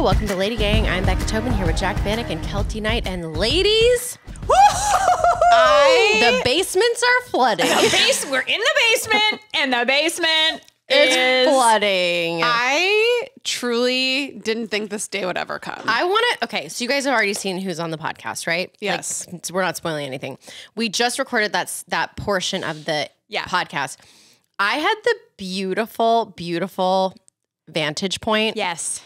Hello, welcome to LadyGang. I'm Becca Tobin here with Jack Bannock and Kelty Knight. And ladies, the basements are flooding. We're in the basement, and the basement is flooding. I truly didn't think this day would ever come. I want to, okay, so you guys have already seen who's on the podcast, right? Yes. Like, we're not spoiling anything. We just recorded that portion of the podcast. I had the beautiful, beautiful vantage point. Yes.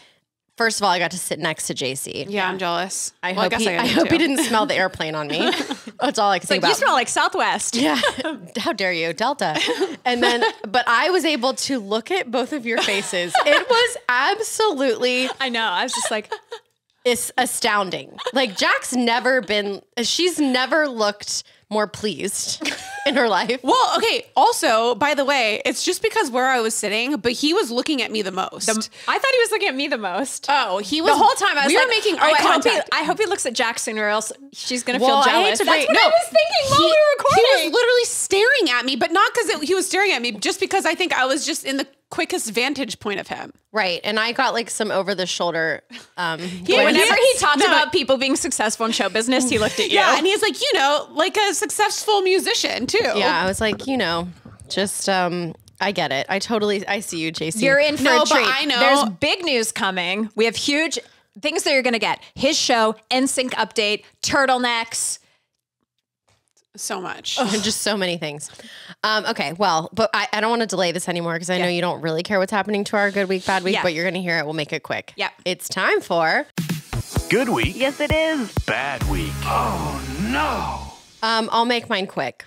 First of all, I got to sit next to JC. Yeah, I'm jealous. I hope he didn't smell the airplane on me. That's all I can think about. You smell like Southwest. Yeah. How dare you, Delta. And then, but I was able to look at both of your faces. It was absolutely. I know. I was just like. It's astounding. Like she's never looked more pleased in her life. Well, okay. Also, by the way, it's just because where I was sitting, but he was looking at me the most. I thought he was looking at me the most. Oh, he was. The whole time I was were making eye contact. I hope he looks at Jack soon or else she's going to feel jealous. I I was thinking while we were recording. He was literally staring at me, but not because he was staring at me, just because I think I was just in the quickest vantage point of him. Right. And I got like some over the shoulder. Whenever he talked about people being successful in show business, he looked at you. Yeah. And he's like, like a successful musician too. Yeah. I was like, just, I get it. I see you, JC. You're in for a treat. But I know. There's big news coming. We have huge things that you're going to get. His show, NSYNC update, turtlenecks. So much. Just so many things. Okay, well, but I don't want to delay this anymore because I know you don't really care what's happening to our good week, bad week, but you're going to hear it. We'll make it quick. Yeah. It's time for... Good week. Yes, it is. Bad week. Oh, no. I'll make mine quick.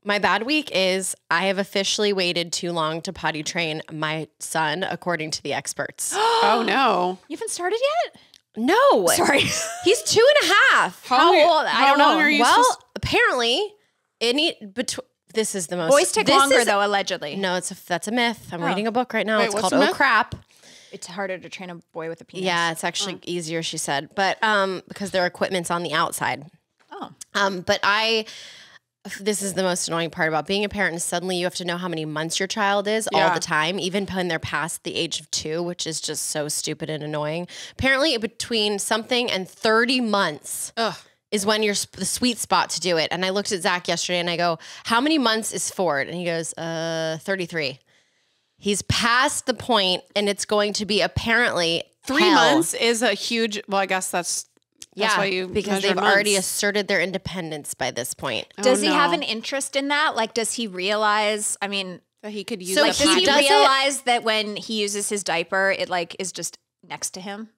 My bad week is I have officially waited too long to potty train my son, according to the experts. Oh, no. You haven't started yet? No. Sorry. He's 2.5. How old? I don't know. Are you apparently, this is the most... Boys take longer, though, allegedly. No, that's a myth. I'm reading a book right now. Wait, it's what's called the Oh myth? Crap. It's harder to train a boy with a penis. Yeah, it's actually easier, she said. But because their equipment's on the outside. Oh. But this is the most annoying part about being a parent, and suddenly you have to know how many months your child is all the time, even when they're past the age of 2, which is just so stupid and annoying. Apparently, between something and 30 months is when you're the sweet spot to do it. And I looked at Zach yesterday and I go, how many months is Ford? And he goes, 33. He's past the point, and it's going to be apparently 3 months is a huge, well, I guess that's why you because they've already asserted their independence by this point. Does he have an interest in that? Like, does he realize, that he could use does he realize that when he uses his diaper, it like is just next to him?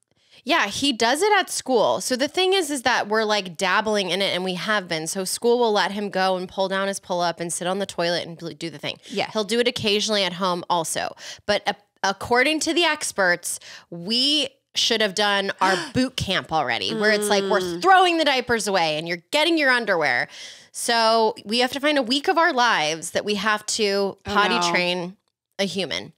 Yeah, he does it at school. So the thing is that we're like dabbling in it, and we have been. So school will let him go and pull down his pull-up and sit on the toilet and do the thing. Yeah. He'll do it occasionally at home also. But according to the experts, we should have done our boot camp already, where it's like we're throwing the diapers away and you're getting your underwear. So we have to find a week of our lives that we have to potty train a human.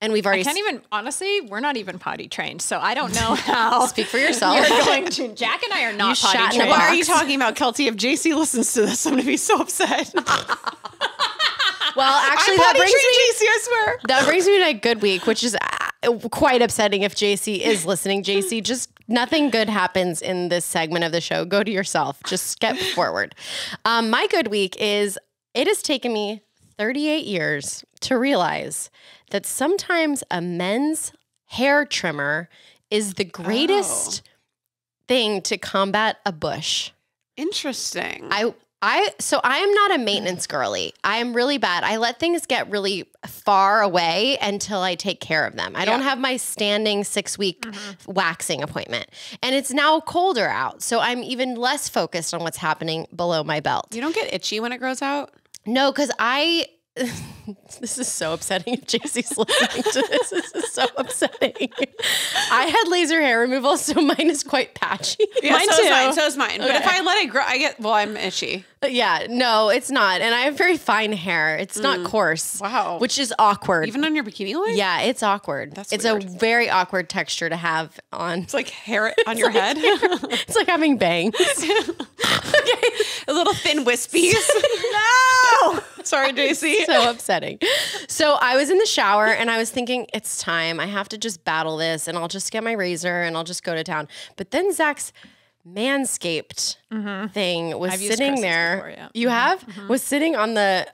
And we've already... honestly, we're not even potty trained, so I don't know how. Speak for yourself. You're going to... Jack and I are not potty trained. What are you talking about, Kelty? If JC listens to this, I'm going to be so upset. Well, actually, JC, I swear. That brings me to a good week, which is quite upsetting if JC is listening. JC, just nothing good happens in this segment of the show. Go to yourself. Just step forward. My good week is it has taken me 38 years to realize that sometimes a men's hair trimmer is the greatest thing to combat a bush. Interesting. So I am not a maintenance girly. I am really bad. I let things get really far away until I take care of them. I don't have my standing 6-week waxing appointment. And it's now colder out, so I'm even less focused on what's happening below my belt. You don't get itchy when it grows out? No, because this is so upsetting if JC's listening to this. This is so upsetting. I had laser hair removal, so mine is quite patchy. Yeah, mine so is mine. But if I let it grow, I'm itchy. Yeah, no, it's not. And I have very fine hair. It's not coarse. Wow. Which is awkward. Even on your bikini line? Yeah, it's awkward. It's weird. A very awkward texture to have on. It's like hair on your head. It's like having bangs. Okay. A little thin wispies. No! Sorry, JC. So upsetting. So I was in the shower and I was thinking, it's time. I have to just battle this and I'll just get my razor and I'll just go to town. But then Zach's Manscaped thing was sitting there. Before, yeah. You have? Was sitting on the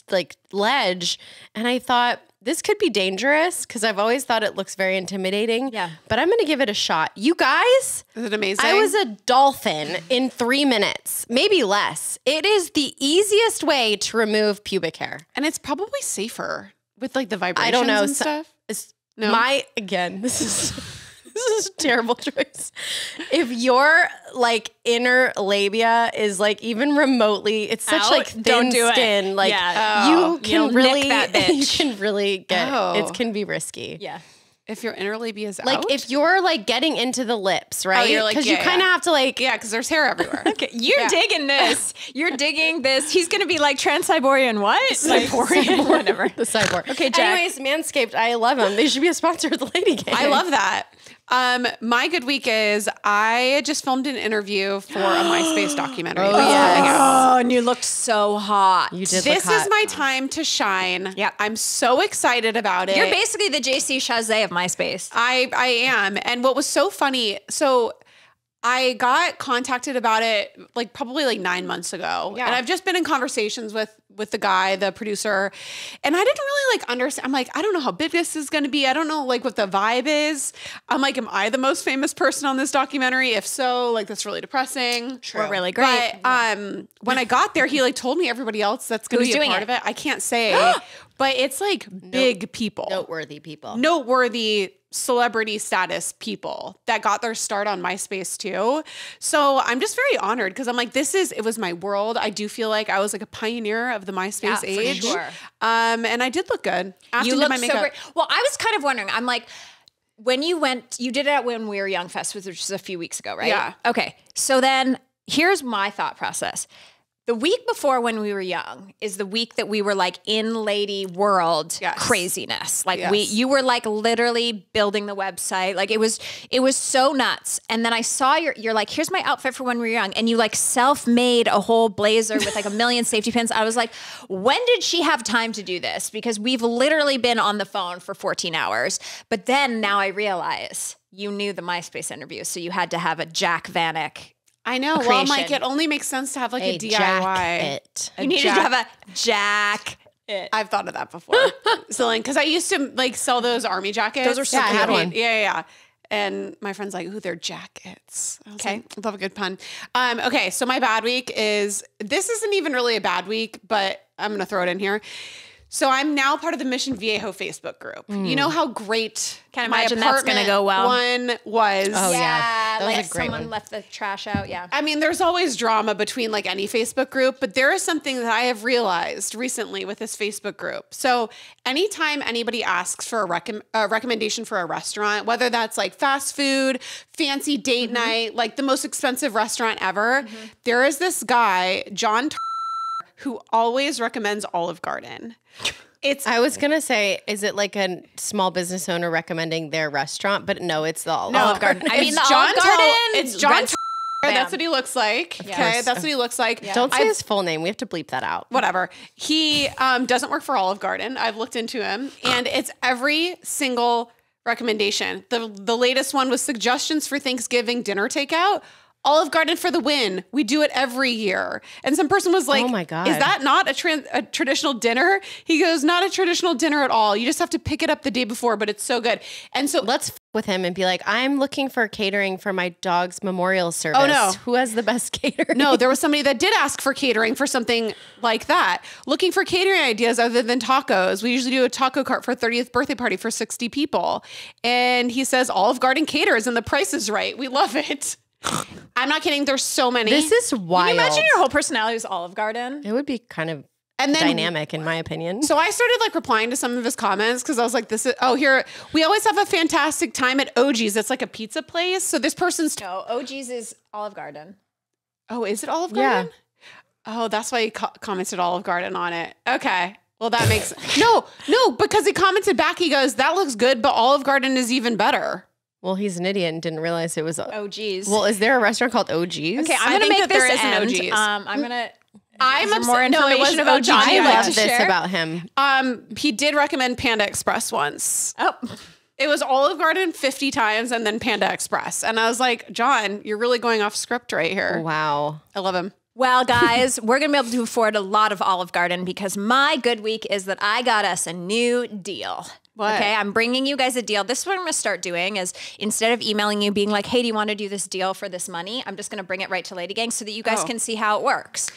like ledge. And I thought, this could be dangerous because I've always thought it looks very intimidating. Yeah. But I'm going to give it a shot. You guys, Is it amazing? I was a dolphin in 3 minutes, maybe less. It is the easiest way to remove pubic hair. and it's probably safer with like the vibrations I don't know. and stuff. No? This is a terrible choice. If your like inner labia is like even remotely, it's such Out? like thin Don't do it. skin. Like Yeah. you You'll can nick really, that bitch. you can really get. Oh. It can be risky. Yeah. If your inner labia is Like out? if you're like getting into the lips, right? you're like, because you yeah, kind of yeah. have to like. yeah, because there's hair everywhere. Okay, you're digging this. You're digging this. He's going to be like Trans-Siberian what? Cyborg. Whatever. The cyborg. Okay, Jack. Anyways, Manscaped, I love them. They should be a sponsor of the LadyGang. I love that. My good week is I just filmed an interview for a MySpace documentary. that's coming out. Oh, and you looked so hot. You did. This look hot. is my time to shine. Yep. I'm so excited about it. You're basically the JC Chasez of MySpace. I am. And what was so funny, so I got contacted about it like probably like 9 months ago. Yeah. And I've just been in conversations with the guy, the producer, and I didn't really like understand. I'm like, I don't know how big this is going to be. I don't know like what the vibe is. I'm like, am I the most famous person on this documentary? If so, like that's really depressing. We're really great. But when I got there, he like told me everybody else that's going to Who's be a doing part it? of it. I can't say, but it's like big people, noteworthy people. noteworthy celebrity status people that got their start on MySpace too. So I'm just very honored because I'm like, it was my world. I do feel like I was like a pioneer of the MySpace for age. sure. And I did look good. After You did look my so makeup. great. Well, I was kind of wondering. I'm like, when you did it at When We Were Young Fest, which was a few weeks ago, right? Yeah. Okay. So then here's my thought process. The week before When We Were Young is the week that we were like in lady world Yes. craziness. Like Yes. you were like literally building the website. Like it was so nuts. And then I saw you're like, here's my outfit for When We Were Young. And you like self-made a whole blazer with like a million safety pins. I was like, when did she have time to do this? Because we've literally been on the phone for 14 hours. But then now I realize you knew the MySpace interview. So you had to have a Jack Vanek. I know. Well, I'm like, creation. it only makes sense to have like a DIY. jacket. You needed to have a Jack. I've thought of that before. Selling, because I used to like sell those army jackets. Those are so Yeah, I had cute. one. Yeah. And my friend's like, ooh, they're jackets. I was like, I love a good pun. Okay, so my bad week this isn't even really a bad week, but I'm going to throw it in here. So I'm now part of the Mission Viejo Facebook group. You know how great Can't my imagine that's gonna apartment go well. one was. Oh, yeah. That was like a great someone one. left the trash out. Yeah. I mean, there's always drama between like any Facebook group, but there is something that I have realized recently with this Facebook group. So anytime anybody asks for a recommendation for a restaurant, whether that's like fast food, fancy date night, like the most expensive restaurant ever, there is this guy, John, who always recommends Olive Garden. I was gonna say, is it like a small business owner recommending their restaurant? But no, it's the Olive Garden. I mean, It's the Olive Garden. It's John. rent- That's what he looks like. Okay, that's what he looks like. Don't say his full name. We have to bleep that out. Whatever. He doesn't work for Olive Garden. I've looked into him, and it's every single recommendation. The latest one was suggestions for Thanksgiving dinner takeout. Olive Garden for the win. We do it every year. And some person was like, Oh my God. is that not a traditional dinner? He goes, not a traditional dinner at all. You just have to pick it up the day before, but it's so good. And so Let's f- with him and be like, I'm looking for catering for my dog's memorial service. Oh, no. Who has the best catering? no, there was somebody that did ask for catering for something like that. Looking for catering ideas other than tacos. We usually do a taco cart for a 30th birthday party for 60 people. And he says Olive Garden caters and the price is right. We love it. I'm not kidding. There's so many. This is wild. Can you imagine your whole personality was Olive Garden? It would be kind of and then dynamic, in my opinion. So I started like replying to some of his comments because I was like, here, we always have a fantastic time at OG's. It's like a pizza place. So this person's, No, OG's is Olive Garden. oh, is it Olive Yeah. Garden? Oh, that's why he commented Olive Garden on it. Okay. Well, that makes, no, because he commented back. He goes, that looks good, but Olive Garden is even better. Well, he's an idiot and didn't realize it was. OG's. Well, is there a restaurant called OG's? Okay, I'm I gonna think make that this there is an end. OG's. I'm gonna I'm there more upset. No, it was information about John OG. you'd I like love to this share? about him. He did recommend Panda Express once. Oh, It was Olive Garden 50 times and then Panda Express. And I was like, John, you're really going off script right here. Wow. I love him. well, guys, we're going to be able to afford a lot of Olive Garden because my good week is that I got us a new deal. What? Okay, I'm bringing you guys a deal. This is what I'm going to start doing is instead of emailing you being like, hey, do you want to do this deal for this money? I'm just going to bring it right to LadyGang so that you guys can see how it works.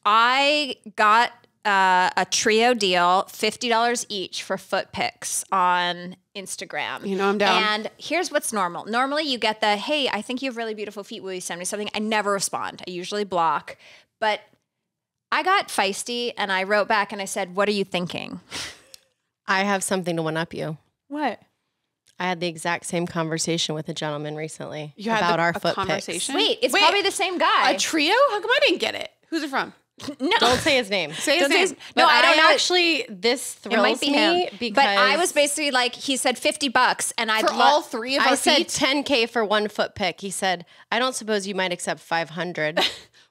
I got a trio deal, $50 each for foot pics on Instagram. You know I'm down. And here's what's normal. Normally you get the, hey, I think you have really beautiful feet. Will you send me something? I never respond. I usually block. But I got feisty and I wrote back and I said, what are you thinking? I have something to one up you. What? I had the exact same conversation with a gentleman recently You had about our a foot conversation? Wait, it's Wait, probably the same guy. A trio? How come I didn't get it? Who's it from? No. Don't say his name. Say his Don't say name. his- No, I don't know. Actually, this It thrills might be me him. because But I was basically like, he said $50 and I'd For all three of I our said feet? 10K for one foot pick. He said, I don't suppose you might accept 500.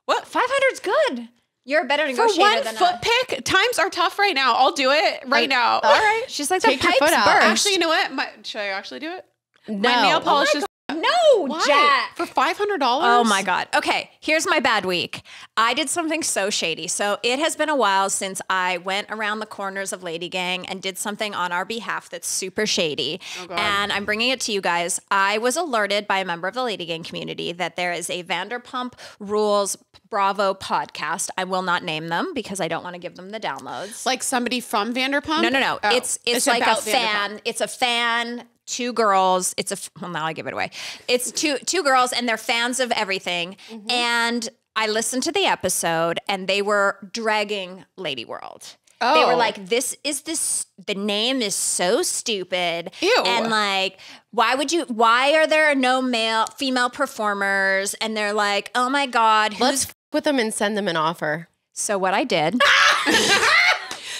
What? 500's good. You're a better For negotiator one than foot a- pick? Times are tough right now. I'll do it right now. All right. She's like, Take the your pipes foot out. burst. Actually, you know what? Should I actually do it? No. My nail polish is no, Jack. for $500. Oh my God. Okay, here's my bad week. I did something so shady. So it has been a while since I went around the corners of LadyGang and did something on our behalf that's super shady. And I'm bringing it to you guys. I was alerted by a member of the LadyGang community that there is a Vanderpump Rules Bravo podcast. I will not name them because I don't want to give them the downloads. Like somebody from Vanderpump? No. Oh, It's like a about fan. Vanderpump. It's a fan. Two girls. Well, now I give it away. It's two girls, and they're fans of everything. Mm-hmm. And I listened to the episode, and they were dragging Lady World. They were Oh. like, the name is so stupid. Ew. And like, why are there no female performers? And they're like, oh my God. Let's f- with them and send them an offer. So what I did.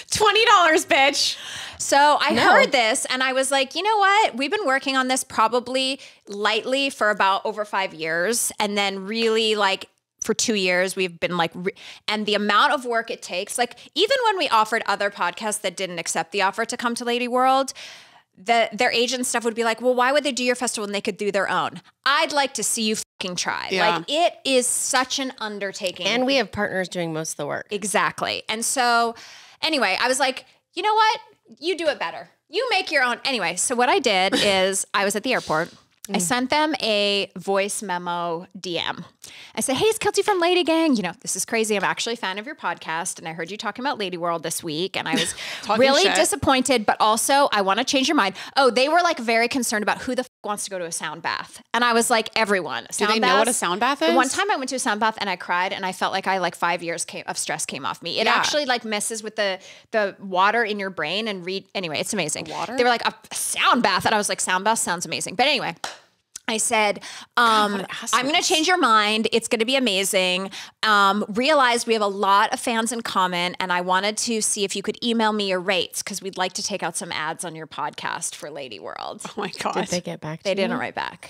$20, bitch. So I heard this and I was like, you know what? We've been working on this probably lightly for about over 5 years. And then really like for 2 years, we've been like, and the amount of work it takes, like even when we offered other podcasts that didn't accept the offer to come to Lady World, their agent stuff would be like, well, why would they do your festival when they could do their own? I'd like to see you fucking try. Yeah. Like it is such an undertaking. And we have partners doing most of the work. Exactly. And so anyway, I was like, you know what? You do it better. You make your own. Anyway, so what I did is I was at the airport. I sent them a voice memo DM. I said, hey, it's Kelsey from LadyGang. You know, this is crazy. I'm actually a fan of your podcast. And I heard you talking about Lady World this week. And I was really shit. disappointed, but also I want to change your mind. Oh, they were like very concerned about who the wants to go to a sound bath. And I was like, everyone. Do they know what a sound bath is? One time I went to a sound bath and I cried and I felt like 5 years of stress came off me. It Yeah. actually like messes with the water in your brain and anyway, it's amazing. water? They were like a sound bath and I was like, sound bath sounds amazing. But anyway, I said, I'm going to change your mind. It's going to be amazing. Realized we have a lot of fans in common and I wanted to see if you could email me your rates because we'd like to take out some ads on your podcast for Lady World. Oh my God. Did they get back to They you? didn't write back.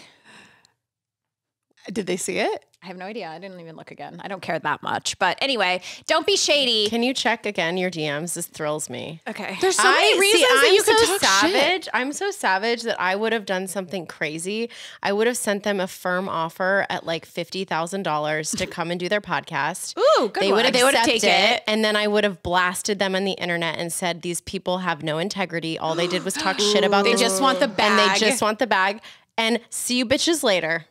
Did they see it? I have no idea. I didn't even look again. I don't care that much. But anyway, don't be shady. Can you check again your DMs? This thrills me. Okay. There's so many reasons that you could talk savage. shit. I'm so savage that I would have done something crazy. I would have sent them a firm offer at like $50,000 to come and do their podcast. Ooh, good They would one. have They would have accepted taken it, it. and then I would have blasted them on the internet and said these people have no integrity. All they did was talk shit about They this, just want the and bag. they just want the bag. And see you bitches later.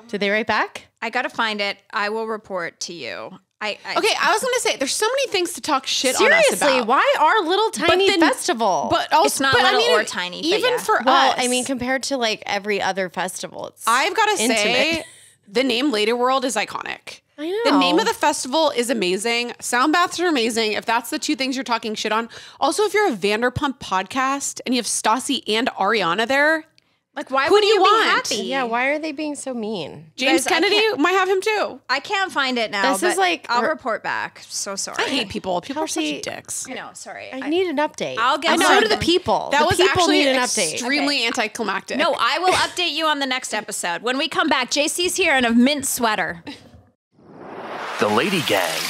Did they write back? I got to find it. I will report to you. Okay, I was going to say, there's so many things to talk shit on us Seriously, about. why our little tiny then- festival? But also, It's not but little I mean, or tiny, but even yeah. for well, us. I mean, compared to like every other festival, it's I've got to say, intimate. the name Lady World is iconic. I know. The name of the festival is amazing. Sound baths are amazing. If that's the two things you're talking shit on. Also, if you're a Vanderpump podcast and you have Stassi and Ariana there, like, why Who would do you you want? be happy? Yeah, why are they being so mean? James guys, I Kennedy can't- might have him too. I can't find it now. This is but like- I'll report back. So sorry. I hate people. People are Kelsey- such dicks. I know. Sorry. I need an update. I'll get I know. some. So do the people. That The was people actually need an update. extremely anticlimactic. No, I will update you on the next episode. When we come back, JC's here in a mint sweater. the Lady Gang.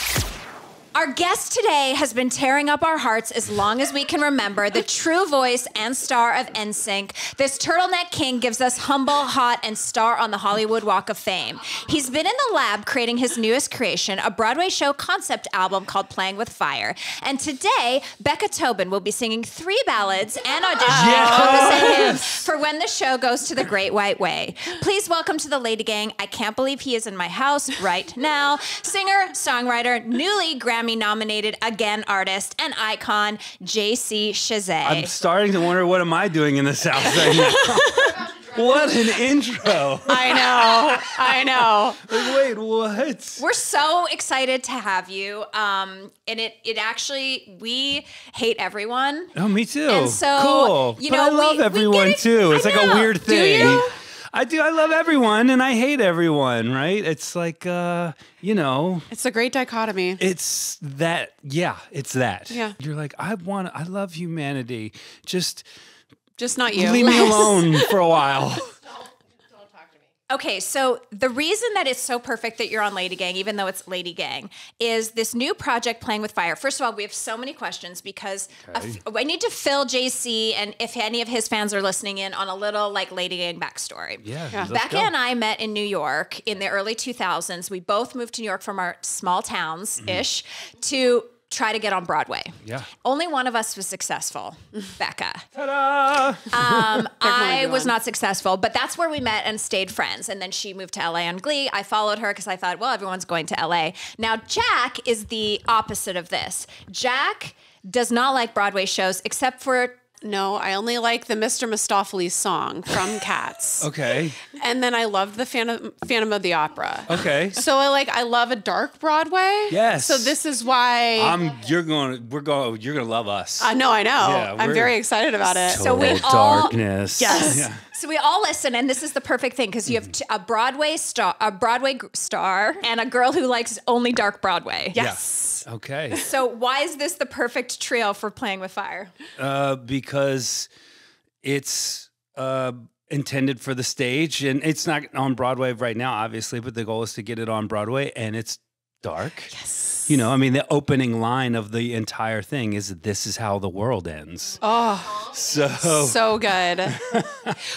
Our guest today has been tearing up our hearts as long as we can remember, the true voice and star of NSYNC. This turtleneck king gives us humble, hot, and star on the Hollywood Walk of Fame. He's been in the lab creating his newest creation, a Broadway show concept album called Playing with Fire. And today, Becca Tobin will be singing 3 ballads and auditioning opposite him for when the show goes to the Great White Way. Please welcome to the Lady Gang. I can't believe he is in my house right now. Singer, songwriter, newly Grammy-nominated again artist and icon, JC Chasez. I'm starting to wonder, what am I doing in this house right now? What an intro. I know. Like, wait, what? We're so excited to have you. And it actually, we hate everyone. Oh, me too. And so, cool. you But know, I love everyone too. It's like a weird thing. Do you? I do. I love everyone and I hate everyone, right? It's like, you know. It's a great dichotomy. It's that. Yeah, it's that. Yeah. You're like, I love humanity. Just not you. leave me alone for a while. Okay, so the reason that it's so perfect that you're on Lady Gang, even though it's Lady Gang, is this new project, Playing with Fire. First of all, we have so many questions because I need to fill JC, and if any of his fans are listening in, on a little like Lady Gang backstory. Yeah. Becca and I met in New York in the early 2000s. We both moved to New York from our small towns-ish to try to get on Broadway. Yeah. Only one of us was successful, Becca. Ta-da! I was not successful, but that's where we met and stayed friends. And then she moved to LA on Glee. I followed her because I thought, well, everyone's going to LA. Now, Jack is the opposite of this. Jack does not like Broadway shows except for... No, I only like the Mr. Mistopheles song from Cats. Okay. And then I love the Phantom of the Opera. Okay. So I love a dark Broadway. Yes. So this is why You're gonna love us. I know. Yeah, I'm very excited about it. So we Total all- darkness. Yes. Yeah. So we all listen, and this is the perfect thing because you have a Broadway star, and a girl who likes only dark Broadway. Yes. Okay. So why is this the perfect trio for Playing with Fire? Because it's intended for the stage, and it's not on Broadway right now, obviously, but the goal is to get it on Broadway, and it's dark. Yes. You know, I mean, the opening line of the entire thing is, "This is how the world ends." Oh, so good.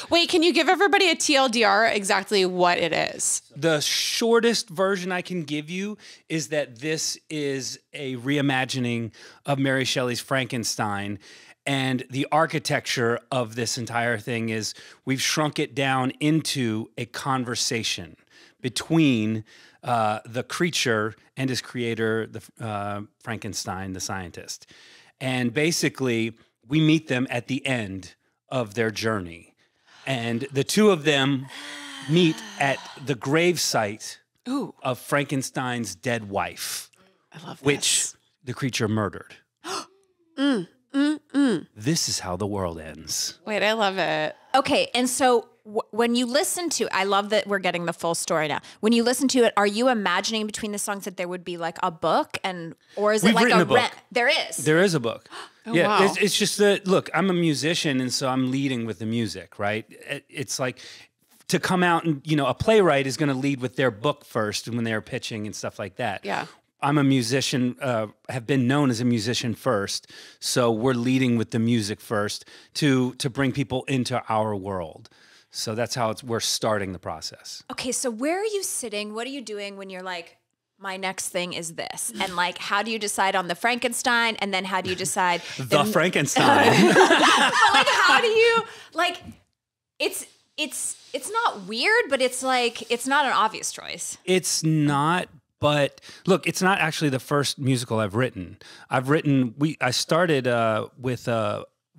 Wait, can you give everybody a TLDR exactly what it is? the shortest version I can give you is that this is a reimagining of Mary Shelley's Frankenstein. And the architecture of this entire thing is we've shrunk it down into a conversation between the creature and his creator, Frankenstein, the scientist. And basically, we meet them at the end of their journey. And the two of them meet at the gravesite of Frankenstein's dead wife, I love this. which the creature murdered. This is how the world ends. Wait, I love it. Okay, and so when you listen to, I love that we're getting the full story now. When you listen to it, are you imagining between the songs that there would be like a book, or is it We've like written a a book. There is. There is a book. Yeah, wow. it's just that, look, I'm a musician, and so I'm leading with the music, right? It's like to come out and, a playwright is going to lead with their book first when they're pitching and stuff like that. Yeah. I'm a musician, have been known as a musician first, so we're leading with the music first to bring people into our world. So that's how we're starting the process. Okay, so where are you sitting? What are you doing when you're like, my next thing is this? And like, how do you decide on the Frankenstein? And then how do you decide The Frankenstein. But like, how do you like? It's not weird, but it's like it's not an obvious choice. It's not, but look, it's not actually the first musical I've written. I started with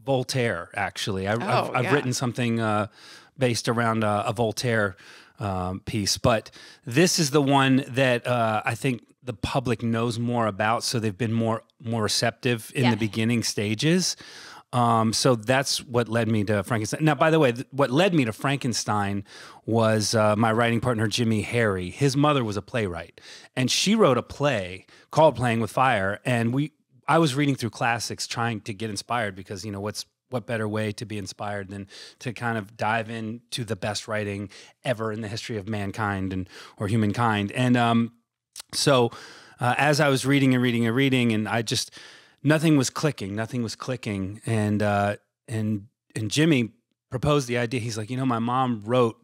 Voltaire, actually. I've written something based around a Voltaire piece, but this is the one that I think the public knows more about, so they've been more receptive in the beginning stages. So that's what led me to Frankenstein. Now, by the way, what led me to Frankenstein was my writing partner, Jimmy Harry. His mother was a playwright, and she wrote a play called Playing with Fire. And I was reading through classics trying to get inspired because, what better way to be inspired than to kind of dive into the best writing ever in the history of mankind or humankind. And So as I was reading and reading and reading, and I just, nothing was clicking, and Jimmy proposed the idea. He's like, my mom wrote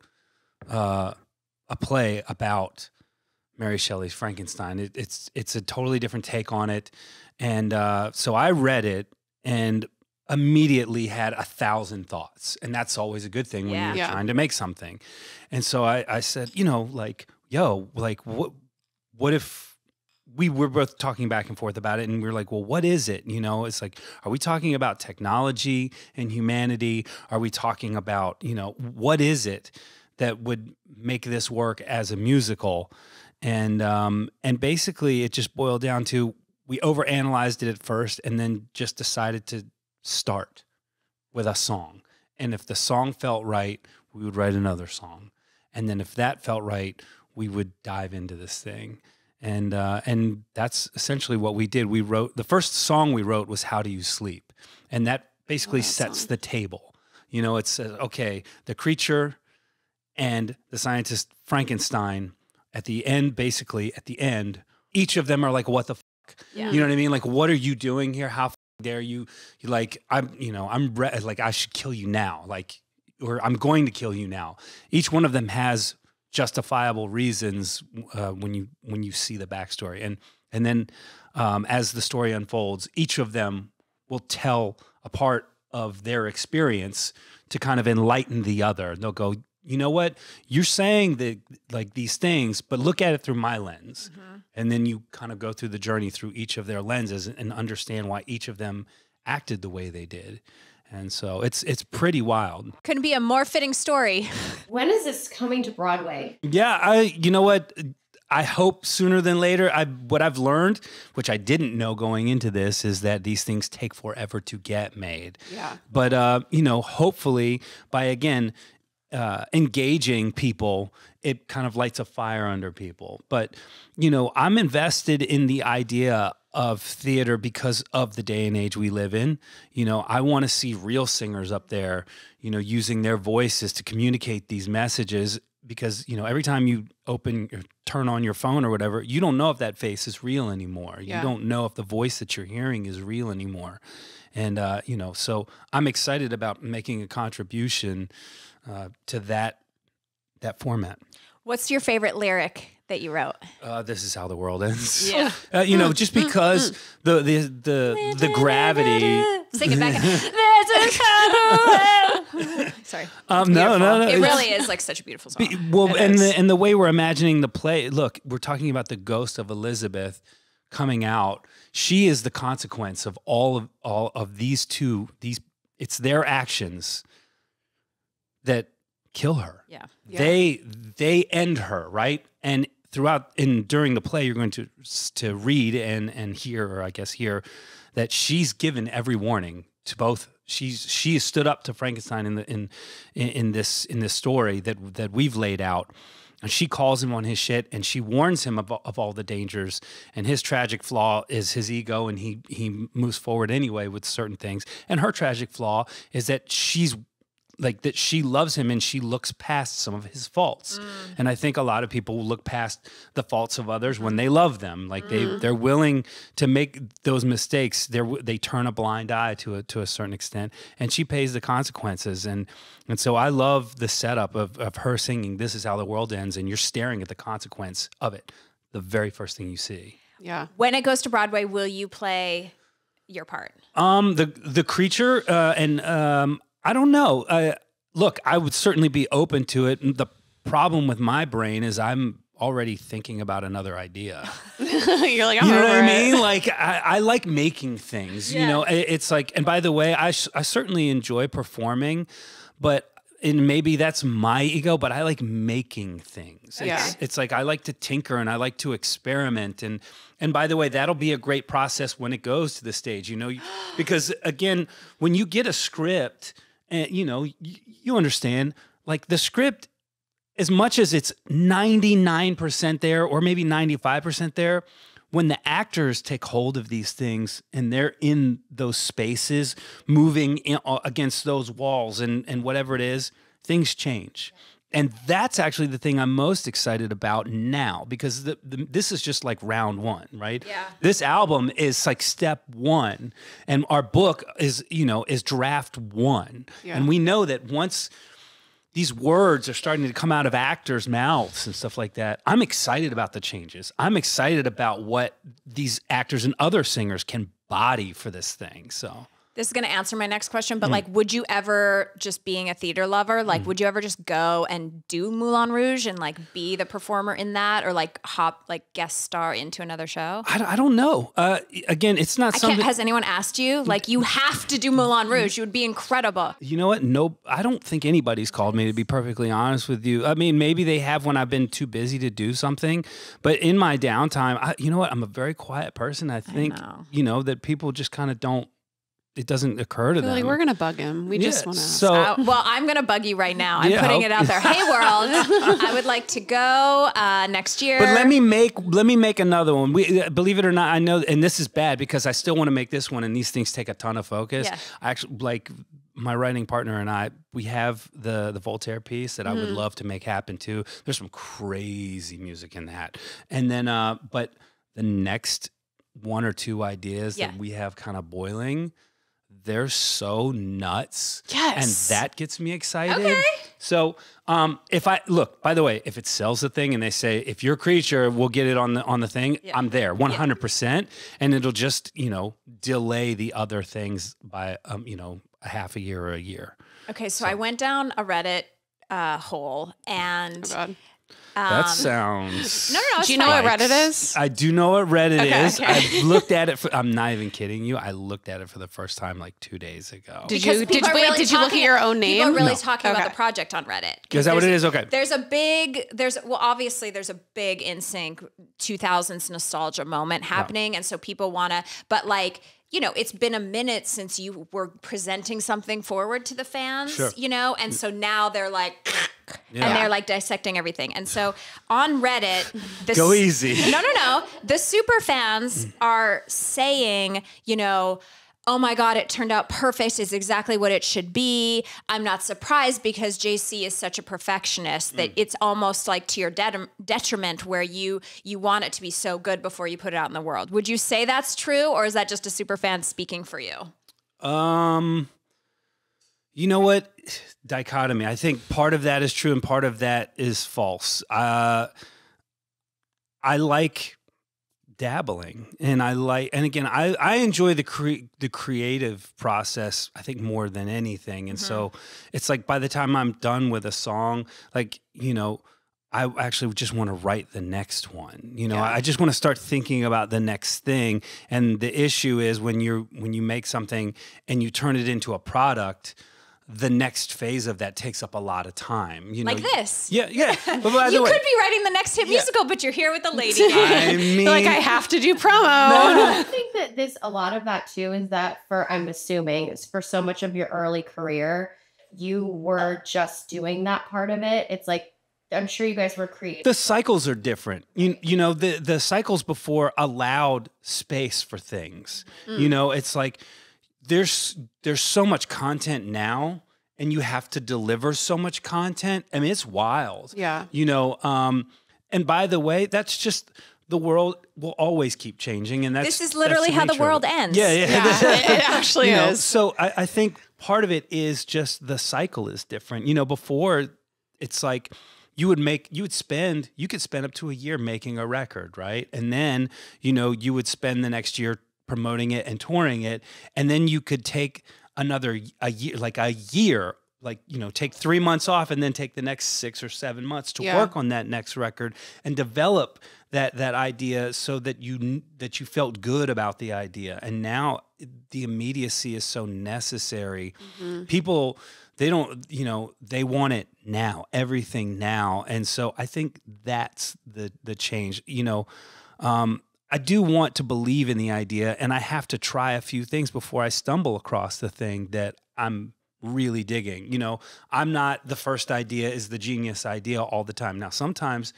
a play about Mary Shelley's Frankenstein. It's a totally different take on it, and so I read it and immediately had 1,000 thoughts, and that's always a good thing when you're trying to make something. And so I said, what if we were both talking back and forth about it, and we were like, well, what is it? It's like, are we talking about technology and humanity? Are we talking about, what is it that would make this work as a musical? And basically it just boiled down to, we overanalyzed it at first and then just decided to start with a song. And if the song felt right, we would write another song. And then if that felt right, we would dive into this thing. And that's essentially what we did. We wrote, the first song we wrote was How Do You Sleep? And that basically sets the table. It says, okay, the creature and the scientist Frankenstein, at the end, each of them are like, what the fuck? Yeah. You know what I mean? Like, what are you doing here? How dare you? You're like, I should kill you now. Like, or I'm going to kill you now. Each one of them has justifiable reasons when you see the backstory, and then as the story unfolds, each of them will tell a part of their experience to kind of enlighten the other. They'll go, you know what, you're saying that like these things, but look at it through my lens. Mm-hmm. And then you kind of go through the journey through each of their lenses and understand why each of them acted the way they did. And so it's pretty wild. Couldn't be a more fitting story. When is this coming to Broadway? Yeah, you know what? I hope sooner than later. What I've learned, which I didn't know going into this, is that these things take forever to get made. Yeah. But hopefully by engaging people, it kind of lights a fire under people. But I'm invested in the idea of theater because of the day and age we live in. I want to see real singers up there, using their voices to communicate these messages, because, every time you open or turn on your phone or whatever, you don't know if that face is real anymore. Yeah. You don't know if the voice that you're hearing is real anymore. And, so I'm excited about making a contribution to that format. What's your favorite lyric that you wrote? This is how the world ends. Yeah. Just because the gravity. Sing it back. This is how. Sorry. No. It really is like such a beautiful song. Well, and the way we're imagining the play. Look, we're talking about the ghost of Elizabeth coming out. She is the consequence of all of these two. It's their actions that kill her. Yeah. They end her, right? And during the play, you're going to read and hear, or I guess hear, that she's given every warning to both. She has stood up to Frankenstein in this story that we've laid out, and she calls him on his shit, and she warns him of all the dangers. And his tragic flaw is his ego, and he moves forward anyway with certain things. And her tragic flaw is that she loves him and she looks past some of his faults. And I think a lot of people will look past the faults of others when they love them. Like they're willing to make those mistakes. They turn a blind eye to a certain extent, and she pays the consequences. And so I love the setup of her singing "This Is How the World Ends," and you're staring at the consequence of it, the very first thing you see. Yeah. When it goes to Broadway, will you play your part? The creature and I don't know. Look, I would certainly be open to it. The problem with my brain is I'm already thinking about another idea. You're like, you know what I mean? Like, I like making things. Yeah. It's like, and by the way, I certainly enjoy performing, and maybe that's my ego, but I like making things. It's like I like to tinker and I like to experiment. And by the way, that'll be a great process when it goes to the stage, because again, when you get a script, and you understand, like the script, as much as it's 99% there or maybe 95% there, when the actors take hold of these things and they're in those spaces, moving against those walls and whatever it is, things change. And that's actually the thing I'm most excited about now, because this is just like round one, right? Yeah. This album is like step one, and our book is, is draft one. Yeah. And we know that once these words are starting to come out of actors' mouths and stuff like that, I'm excited about the changes. I'm excited about what these actors and other singers can body for this thing. So this is going to answer my next question, but like, would you ever, just being a theater lover, like, would you ever just go and do Moulin Rouge and like be the performer in that, or like hop, like guest star into another show? I don't know. Again, it's not something. Has anyone asked you? Like, you have to do Moulin Rouge. You would be incredible. You know what? No, I don't think anybody's called me, to be perfectly honest with you. I mean, maybe they have when I've been too busy to do something, but in my downtime, you know what? I'm a very quiet person. I think, that people just kind of don't. It doesn't occur to them. Like, we're going to bug him. We just want to. So, well, I'm going to bug you right now. I'm putting it out there. Hey, world, I would like to go next year. But let me make another one. Believe it or not, I know, and this is bad because I still want to make this one, and these things take a ton of focus. Yeah. I actually, like, my writing partner and I, we have the Voltaire piece that I would love to make happen too. There's some crazy music in that. And then, but the next one or two ideas that we have kind of boiling, they're so nuts. Yes. And that gets me excited. Okay. So by the way, if it sells the thing and they say, if you're a creature, we'll get it on the thing, I'm there 100%. And it'll just, delay the other things by, a half a year or a year. Okay. So I went down a Reddit hole and... Oh, God. That sounds... No. Do you know what Reddit is? I do know what Reddit is. Okay. I've looked at it. I'm not even kidding you. I looked at it for the first time like 2 days ago. Did you look at your own name? People are really talking about the project on Reddit. Is that what it is? Okay. Obviously there's a big NSYNC 2000s nostalgia moment happening. And so people want to, but like, it's been a minute since you were presenting something forward to the fans, and so now they're like, and they're like dissecting everything. And so on Reddit, go easy. No. The super fans are saying, oh my God, it turned out perfect. It's exactly what it should be. I'm not surprised because JC is such a perfectionist that it's almost like to your detriment where you want it to be so good before you put it out in the world. Would you say that's true, or is that just a super fan speaking for you? You know what? Dichotomy. I think part of that is true and part of that is false. I like dabbling, and again, I enjoy the creative process, I think, more than anything. And so it's like by the time I'm done with a song, like, I actually just want to write the next one. I just want to start thinking about the next thing. And the issue is when you make something and you turn it into a product, the next phase of that takes up a lot of time. Like this. Yeah. But by you the way, could be writing the next hit musical, but you're here with the LadyGang. I mean, like, I have to do promo. I think that there's a lot of that too, is that I'm assuming it's for so much of your early career, you were just doing that part of it. It's like, I'm sure you guys were creative. the cycles are different. The cycles before allowed space for things. It's like there's so much content now, and you have to deliver so much content. I mean, it's wild. Yeah. And by the way, that's just, the world will always keep changing, and this is literally how the world ends. Yeah. It actually is. So I think part of it is just the cycle is different. Before, it's like you could spend up to a year making a record, right? And then, you would spend the next year promoting it and touring it. And then you could take a year, take 3 months off and then take the next 6 or 7 months to work on that next record and develop that idea so that you felt good about the idea. And now the immediacy is so necessary. People, they don't, they want it now, everything now. And so I think that's the change. I do want to believe in the idea, and I have to try a few things before I stumble across the thing that I'm really digging. I'm not the first idea is the genius idea all the time. Now, sometimes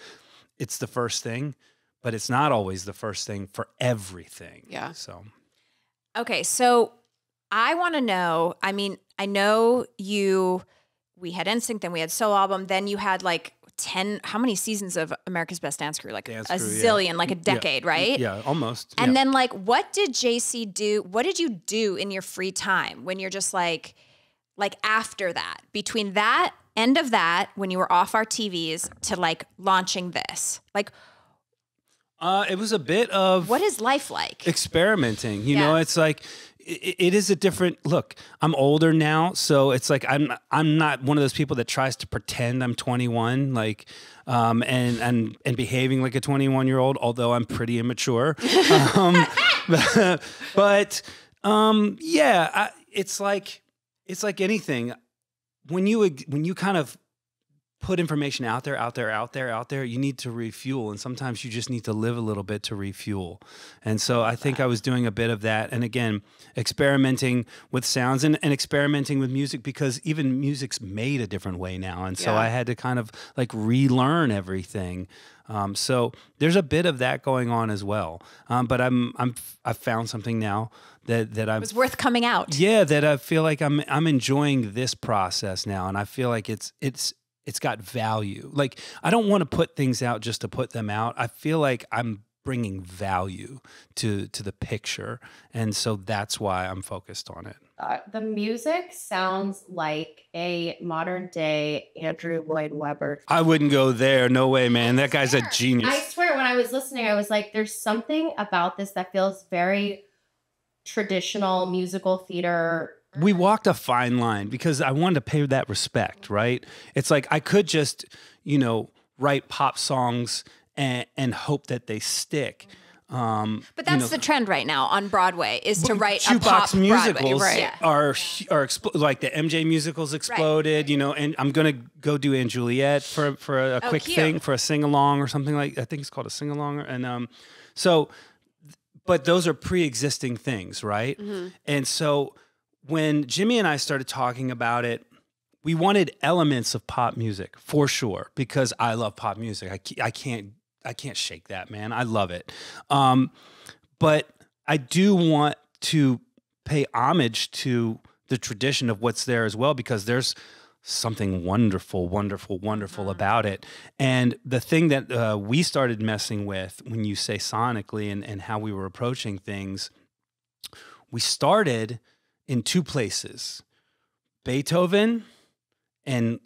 it's the first thing, but it's not always the first thing for everything. Yeah. So, okay, so I want to know, I mean, I know you we had NSYNC, then we had Soul Album, then you had like 10, how many seasons of America's Best Dance Crew? Like a zillion, like a decade, right? Yeah, almost. And then like, what did JC do? What did you do in your free time when you're just like after that, between that end of that, when you were off our TVs to like launching this, like, it was a bit of what is life like? Experimenting. You know, it's like it is a different look. I'm older now, so it's like I'm not one of those people that tries to pretend I'm 21, like and behaving like a 21-year-old, although I'm pretty immature. But it's like anything. When you kind of put information out there, you need to refuel. And sometimes you just need to live a little bit to refuel. And so I think I was doing a bit of that. And again, experimenting with sounds and experimenting with music, because even music's made a different way now. And so I had to kind of like relearn everything. So there's a bit of that going on as well. But I've found something now that I was worth coming out. Yeah, that I feel like I'm enjoying this process now, and I feel like it's got value. Like, I don't want to put things out just to put them out. I feel like I'm bringing value to the picture, and so that's why I'm focused on it. The music sounds like a modern day Andrew Lloyd Webber. I wouldn't go there. No way, man. That guy's a genius. I swear, when I was listening, I was like, there's something about this that feels very traditional musical theater. We walked a fine line because I wanted to pay that respect, right? It's like I could just, write pop songs and hope that they stick. But that's the trend right now on Broadway, is to write a pop jukebox musicals Broadway. are like the MJ musicals exploded, and I'm gonna go do Anne Juliet for a quick thing, for a sing along or something like. I think it's called a sing along, and but those are pre-existing things, right? Mm-hmm. And so when Jimmy and I started talking about it, we wanted elements of pop music for sure, because I love pop music. I can't shake that, man. I love it. But I do want to pay homage to the tradition of what's there as well, because there's something wonderful, wonderful, wonderful about it. And the thing that we started messing with, when you say sonically and how we were approaching things, we started in two places: Beethoven and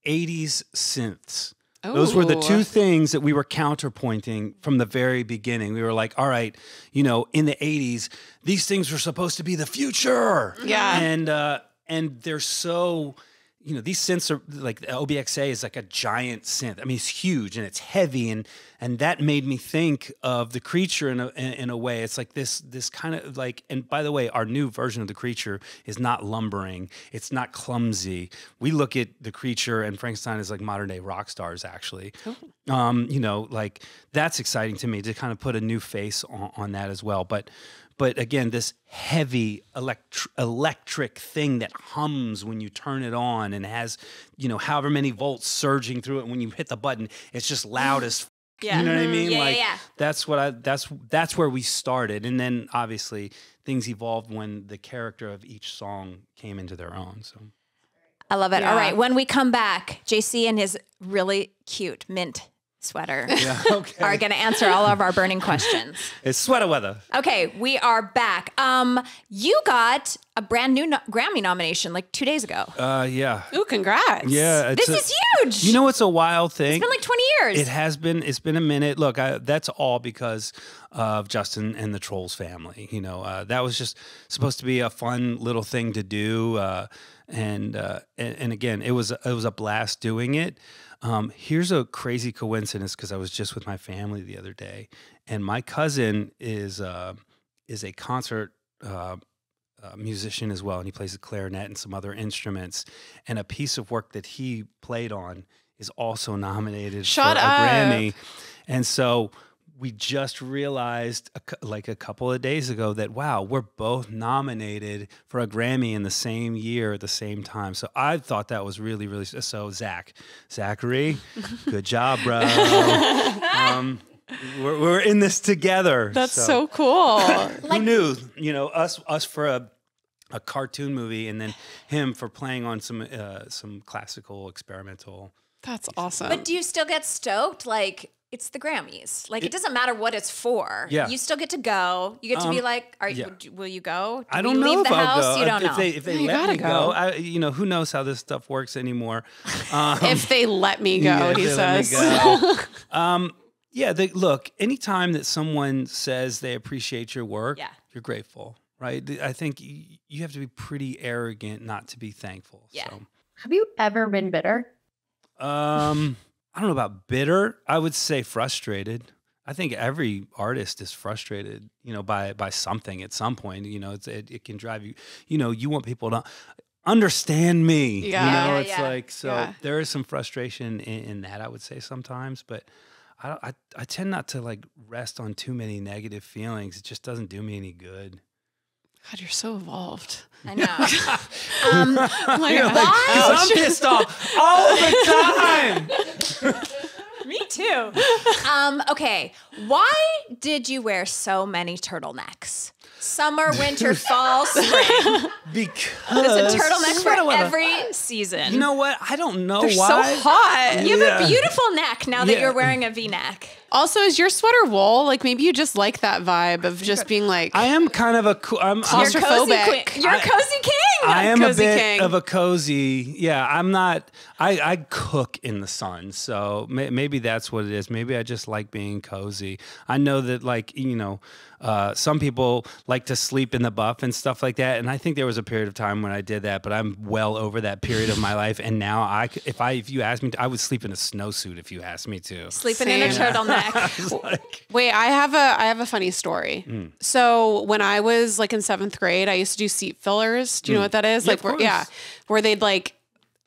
80s synths. Those were the two things that we were counterpointing from the very beginning. We were like, all right, in the 80s, these things were supposed to be the future. Yeah. And they're so, these synths are like, the OBXA is like a giant synth. I mean, it's huge and it's heavy, and that made me think of the Creature in a way. It's like this kind of like, and by the way, our new version of the Creature is not lumbering. It's not clumsy. We look at the Creature and Frankenstein as like modern day rock stars, actually. Like, that's exciting to me to kind of put a new face on that as well. But again, this heavy electric thing that hums when you turn it on, and has, however many volts surging through it. When you hit the button, it's just loud as yeah. You know what I mean? Yeah. That's where we started. And then obviously things evolved when the character of each song came into their own. So I love it. Yeah. All right. When we come back, JC and his really cute mint sweater are going to answer all of our burning questions. It's sweater weather. Okay, we are back. You got a brand new Grammy nomination like 2 days ago. Yeah. Ooh, congrats. Yeah. This is huge. You know, it's a wild thing. It's been like 20 years. It has been. It's been a minute. Look, that's all because of Justin and the Trolls family. That was just supposed to be a fun little thing to do. And again, it was a blast doing it. Here's a crazy coincidence, because I was just with my family the other day, and my cousin is a concert musician as well, and he plays the clarinet and some other instruments. And a piece of work that he played on is also nominated for a Grammy. And so we just realized a couple of days ago that, wow, we're both nominated for a Grammy in the same year at the same time. So I thought that was really, really, so Zachary, good job, bro. We're in this together. That's so cool. Who knew, us for a cartoon movie, and then him for playing on some classical experimental. That's awesome. But do you still get stoked? Like, it's the Grammys. Like, it doesn't matter what it's for. Yeah. You still get to go. You get to be like, will you go? I don't know leave if the I'll house? go. You don't know. If they let me go, who knows how this stuff works anymore. If they let me go, he says. Look, anytime that someone says they appreciate your work, you're grateful, right? I think you have to be pretty arrogant not to be thankful. Yeah. So. Have you ever been bitter? I don't know about bitter. I would say frustrated. I think every artist is frustrated, by something at some point. It can drive you. You want people to understand me. Yeah. There is some frustration in that, I would say sometimes, but I tend not to like rest on too many negative feelings. It just doesn't do me any good. God, you're so evolved. I know. Because I'm pissed off all the time. Me too. Okay. Why did you wear so many turtlenecks? Summer, winter, fall, spring. Because There's a turtleneck for every season. You know what? I don't know They're why. so hot. You have a beautiful neck now that you're wearing a V-neck. Also, is your sweater wool? Like, maybe you just like that vibe of just being like... I am kind of I'm claustrophobic. You're a cozy king. I am Cozy a bit king. of a cozy. Yeah, I'm not. I cook in the sun, so maybe that's what it is. Maybe I just like being cozy. I know that, like, some people like to sleep in the buff and stuff like that, and I think there was a period of time when I did that, but I'm well over that period of my life. And now, if you asked me to, I would sleep in a snowsuit if you asked me to. Sleeping in a turtleneck. Wait, I have a funny story. So when I was like in 7th grade, I used to do seat fillers. Do you know what that is? Yeah, Like, where they'd like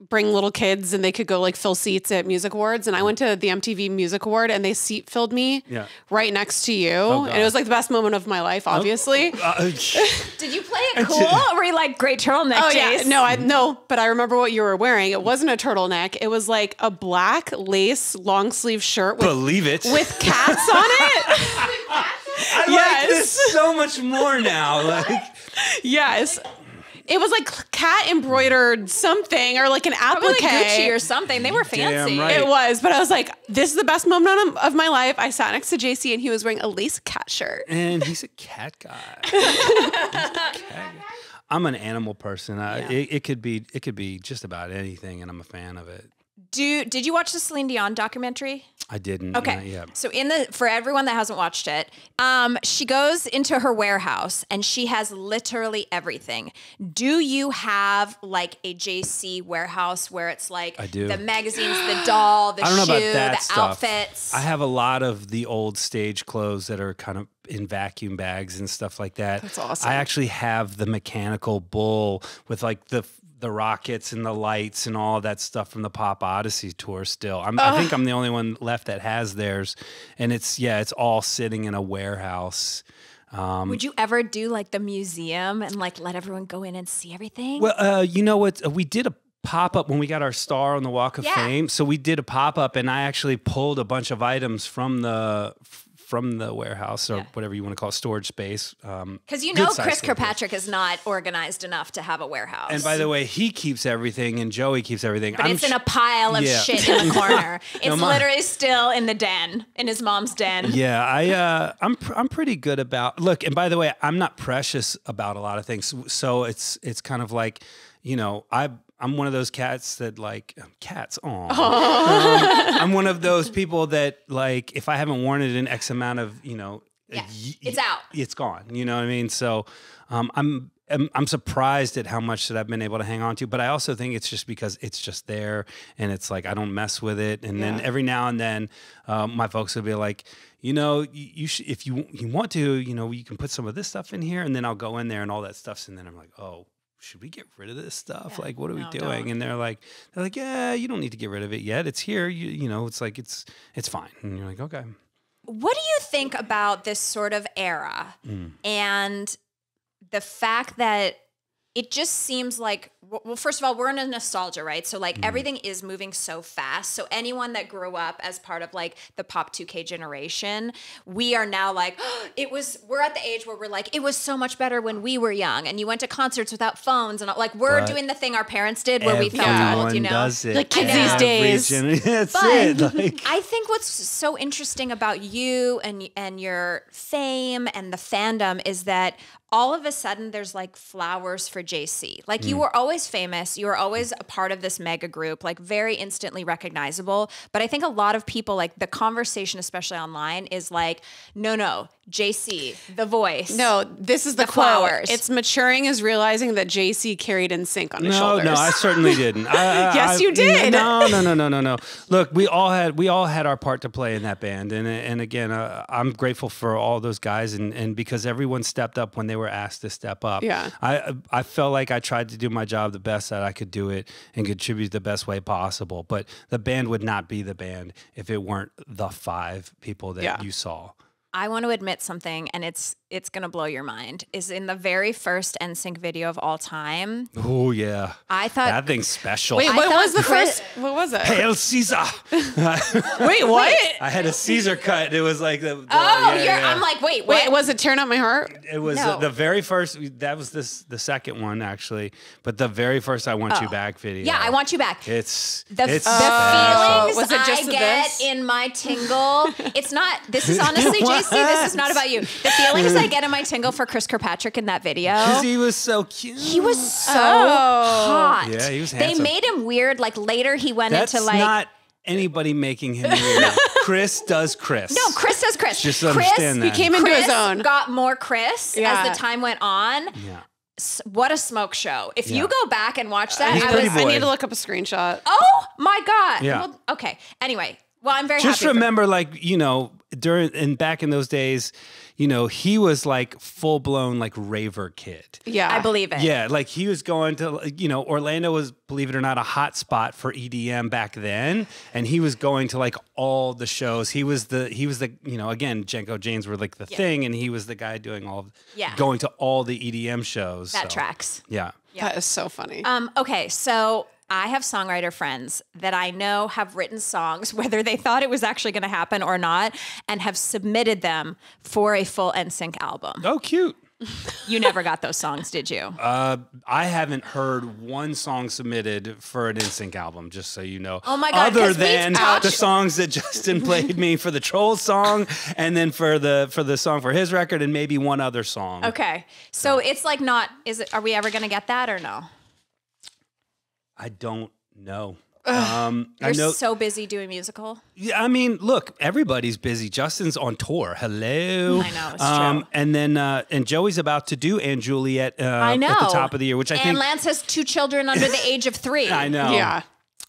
bring little kids and they could go like fill seats at music awards. And I went to the MTV Music Award and they seat filled me right next to you. And it was like the best moment of my life, obviously. Did you play it cool? Or were you like, great turtleneck, Jace? Yeah. No, but I remember what you were wearing. It wasn't a turtleneck. It was like a black lace long sleeve shirt with, Believe it. with cats on it. I like this so much more now. Like, yes. It was like cat embroidered something or like an Probably applique. like Gucci or something. They were fancy. Damn right. It was, but I was like, this is the best moment of my life. I sat next to JC and he was wearing a lace cat shirt. And he's a cat guy. I'm an animal person. It could be just about anything, and I'm a fan of it. Did you watch the Celine Dion documentary? I didn't. Okay. So for everyone that hasn't watched it, she goes into her warehouse and she has literally everything. Do you have like a JC warehouse where it's like I do. The magazines, the doll, the I don't know shoe, about that the stuff. outfits? I have a lot of the old stage clothes that are kind of in vacuum bags and stuff like that. That's awesome. I actually have the mechanical bull with like the rockets and the lights and all that stuff from the Pop Odyssey tour still. I think I'm the only one left that has theirs. And it's all sitting in a warehouse. Would you ever do like the museum and like let everyone go in and see everything? Well, you know what? We did a pop-up when we got our star on the Walk of Fame. So we did a pop-up and I actually pulled a bunch of items from the warehouse or whatever you want to call it, storage space. Because Chris Kirkpatrick is not organized enough to have a warehouse. And by the way, he keeps everything and Joey keeps everything. But it's in a pile of shit in the corner. It's literally still in the den, in his mom's den. Yeah, I'm pretty good about, look, and by the way, I'm not precious about a lot of things. So it's kind of like, I'm one of those cats that like cats. I'm one of those people that like if I haven't worn it in X amount of it's out. It's gone. You know what I mean? So I'm surprised at how much that I've been able to hang on to. But I also think it's just because it's just there and it's like I don't mess with it. And then every now and then my folks will be like, you should, if you want to, you can put some of this stuff in here, and then I'll go in there and all that stuff's in there. I'm like, oh, should we get rid of this stuff? Like, what are we doing? Don't. And they're like, yeah, you don't need to get rid of it yet. It's here. It's like, it's fine. And you're like, okay. What do you think about this sort of era and the fact that it just seems like, well, first of all, we're in a nostalgia, right? So like everything is moving so fast. So anyone that grew up as part of like the Pop 2K generation, we are now like, we're at the age where we're like, it was so much better when we were young and you went to concerts without phones and like we're doing the thing our parents did where we felt old, you know? Does it. Like kids these days. That's But it. Like, I think what's so interesting about you and your fame and the fandom is that all of a sudden there's like flowers for JC. Like you were always famous. You were always a part of this mega group, like very instantly recognizable. But I think a lot of people, like the conversation, especially online, is like, no, JC, the voice. No, this is the quote. Flowers. It's maturing is realizing that JC carried NSYNC on his shoulders. No, I certainly didn't. Yes, you did. No. Look, we all had our part to play in that band, and again, I'm grateful for all those guys, and because everyone stepped up when they were asked to step up. Yeah. I felt like I tried to do my job the best that I could do it and contribute the best way possible. But the band would not be the band if it weren't the 5 people that you saw. I want to admit something, and it's going to blow your mind, is in the very first NSYNC video of all time. Oh, yeah. I thought that thing's special. Wait, I what thought was the Chris- first? What was it? Hail Caesar. Wait, what? I had a Caesar cut. It was like the I'm like, wait, what? Wait, was it Tearing Up My Heart? It was No. the very first. That was the second one actually, but the very first "I Want You Back" video. Yeah, I Want You Back. It's The it's feelings Was it just I get this? in my tingle. It's not, this is honestly, JC, this is not about you. The feelings I get in my tingle for Chris Kirkpatrick in that video. because he was so cute. He was so hot. Yeah, he was They handsome. made him weird. Like later he went That's into like. not anybody making him weird. Chris does Chris. No, Chris does Chris. Just Chris, understand that. He came into Chris his own. got more Chris Yeah. as the time went on. Yeah. What a smoke show. If you Yeah. go back and watch that, He's I pretty was, boy. I need to look up a screenshot. oh my God. Yeah. Well, okay. Anyway, well, I'm very Just happy. remember, like, back in those days, he was like full blown like raver kid. Yeah, I believe it. Yeah, like he was going to, Orlando was, believe it or not, a hot spot for EDM back then, and he was going to like all the shows. He was the, again, Jenko James were like the thing, and he was the guy doing going to all the EDM shows. That tracks. Yeah. That is so funny. Okay, so I have songwriter friends that I know have written songs, whether they thought it was actually going to happen or not, and have submitted them for a full NSYNC album. Oh, cute. You never got those songs, did you? I haven't heard one song submitted for an NSYNC album, just so you know. Oh my God, Other 'cause we've than talked- the songs that Justin played me for the Trolls song, and then for the song for his record, and maybe one other song. Okay, so it's like not. Are we ever going to get that or no? I don't know. You're I know. so busy doing musical. Yeah, I mean, look, everybody's busy. Justin's on tour. Hello. I know, it's true. And then and Joey's about to do Anne Juliet I know. at the top of the year, which I and think. Lance has 2 children under the age of 3. I know. Yeah.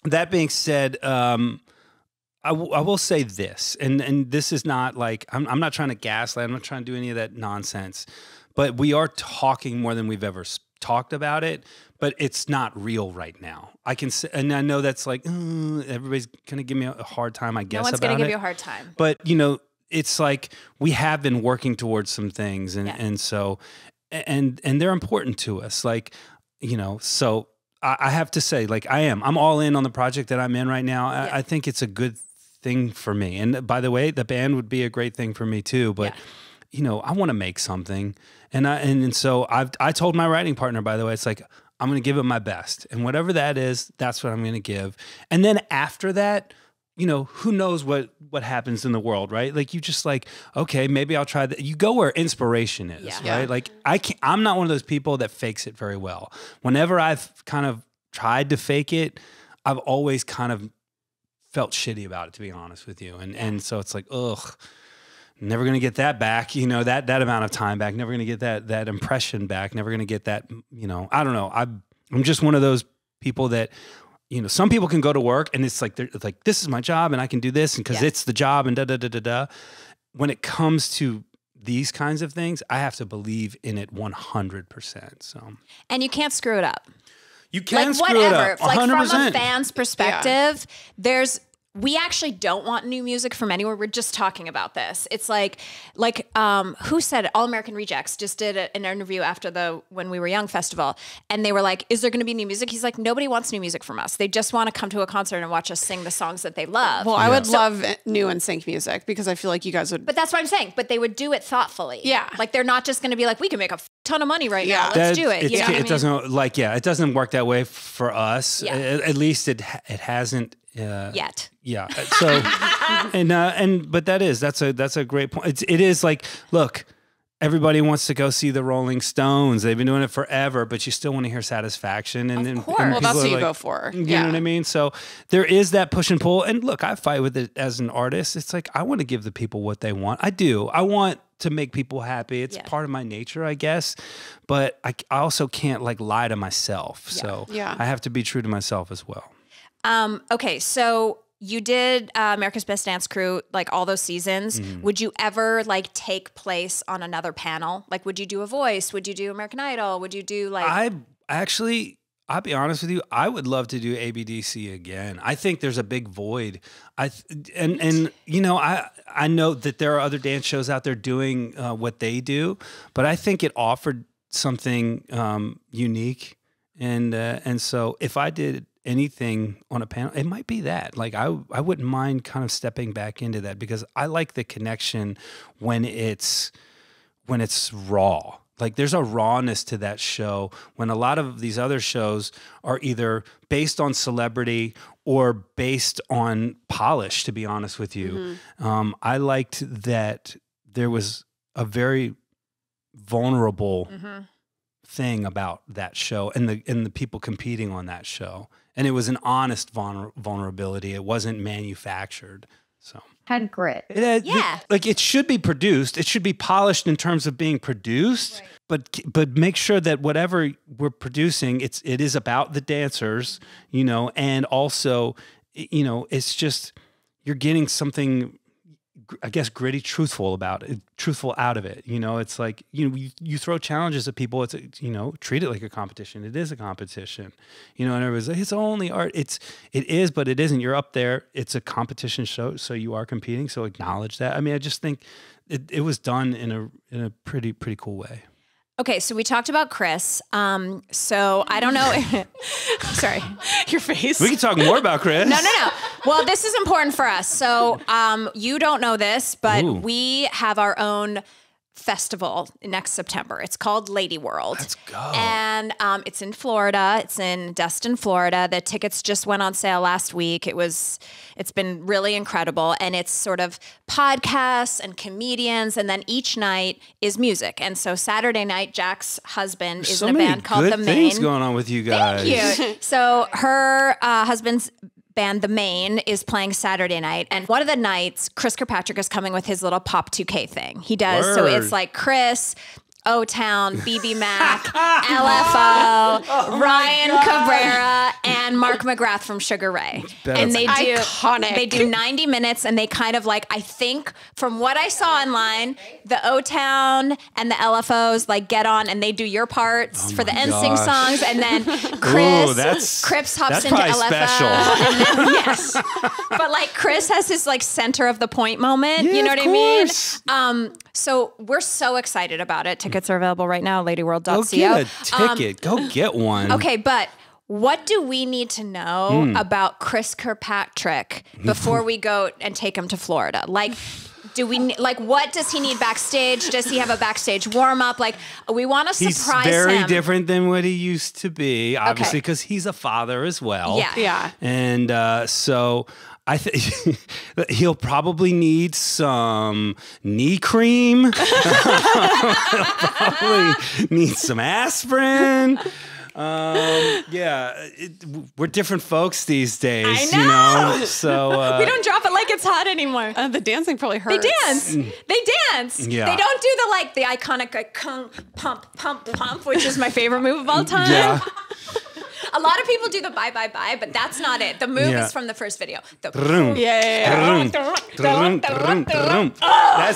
That being said, I will say this, and this is not like I'm not trying to gaslight. I'm not trying to do any of that nonsense, but we are talking more than we've ever talked about it. But it's not real right now. I can say, and I know that's like everybody's gonna give me a hard time. I guess No one's about going to give it. you a hard time. But it's like we have been working towards some things, and so and they're important to us. Like so I have to say, like I'm all in on the project that I'm in right now. Yeah. I think it's a good thing for me. And by the way, the band would be a great thing for me too. But I want to make something, and so I told my writing partner, by the way, it's like I'm going to give it my best, and whatever that is, that's what I'm going to give. And then after that, who knows what happens in the world, right? Like you just like, okay, maybe I'll try that. You go where inspiration is, Yeah. right? Like I'm not one of those people that fakes it very well. Whenever I've kind of tried to fake it, I've always kind of felt shitty about it, to be honest with you. And so it's like, ugh, never going to get that back, that amount of time back, never going to get that impression back, never going to get that, I don't know. I'm just one of those people that, some people can go to work and it's like, this is my job and I can do this and because it's the job and da-da-da-da-da. When it comes to these kinds of things, I have to believe in it 100%. So, And you can't screw it up. you can Like screw whatever. it up, 100%. Like from a fan's perspective, there's we actually don't want new music from anywhere. We're just talking about this. It's like who said it? All American Rejects just did an interview after the When We Were Young festival, and they were like, "Is there going to be new music?" He's like, "Nobody wants new music from us. They just want to come to a concert and watch us sing the songs that they love." Well, I would love new NSYNC music because I feel like you guys would. But that's what I'm saying. But they would do it thoughtfully. Yeah, like they're not just going to be like, "We can make a ton of money right now. Let's do it." It doesn't it doesn't work that way for us. Yeah. At least it hasn't. Yet. Yeah. So, but that's a great point. It is like, look, everybody wants to go see the Rolling Stones. They've been doing it forever, but you still want to hear Satisfaction. And well, that's what you go for. You know what I mean? So there is that push and pull. And look, I fight with it as an artist. It's like, I want to give the people what they want. I do. I want to make people happy. It's part of my nature, I guess. But I also can't like lie to myself. Yeah. So I have to be true to myself as well. Okay, so you did America's Best Dance Crew, like all those seasons. Mm-hmm. Would you ever like take place on another panel? Like, would you do a voice? Would you do American Idol? Would you do like? I'll be honest with you. I would love to do ABDC again. I think there's a big void. And you know, I know that there are other dance shows out there doing what they do, but I think it offered something unique. And so if I did anything on a panel, it might be that. Like I wouldn't mind kind of stepping back into that because I like the connection when it's raw. Like there's a rawness to that show when a lot of these other shows are either based on celebrity or based on polish, to be honest with you. Mm-hmm. I liked that there was a very vulnerable thing about that show and the people competing on that show. And it was an honest vulnerability. It wasn't manufactured. So had grit. Like it should be produced. It should be polished in terms of being produced. Right. But make sure that whatever we're producing, it is about the dancers, you know, and also, you know, it's just you're getting something, I guess, gritty, truthful out of it. You know, it's like, you know, you throw challenges at people. It's, you know, treat it like a competition. It is a competition, you know, and everybody's like, it's only art. It is, but it isn't. You're up there. It's a competition show. So you are competing. So acknowledge that. I mean, I just think it was done in a pretty cool way. Okay, so we talked about Chris. So I don't know. Sorry, your face. We can talk more about Chris. No. Well, this is important for us. So you don't know this, but we have our own festival next September. It's called Lady World. Let's go. And it's in Florida. It's in Destin, Florida. The tickets just went on sale last week. It's been really incredible. And it's sort of podcasts and comedians. And then each night is music. And so Saturday night, Jack's husband is in a band called The Main. Things going on with you guys. Thank you. So her husband's band The Main is playing Saturday night, and one of the nights Chris Kirkpatrick is coming with his little Pop 2K thing. He does. Word. So it's like Chris, O-Town, BB Mac, LFO, Ryan Cabrera, and Mark McGrath from Sugar Ray. And they do iconic. They do 90 minutes, and they kind of like, I think from what I saw online, the O-Town and the LFOs like get on and they do your parts for the NSYNC songs, and then Chris hops into LFO. Special. And then, yes, but like Chris has his like center of the point moment. Yeah, you know what course. I mean? So we're so excited about it. Tickets are available right now, ladyworld.co. Go get a ticket. Go get one. Okay, but what do we need to know about Chris Kirkpatrick before we go and take him to Florida? Like, what does he need backstage? Does he have a backstage warm up? Like, we want to surprise him. He's very different than what he used to be, obviously, because he's a father as well. Yeah. And so I think he'll probably need some knee cream. He'll probably need some aspirin. We're different folks these days. I know. You know? So we don't drop it like it's hot anymore. The dancing probably hurts. They dance. Yeah. They don't do the iconic pump, which is my favorite move of all time. Yeah. A lot of people do the bye, but that's not it. The move is from the first video. That's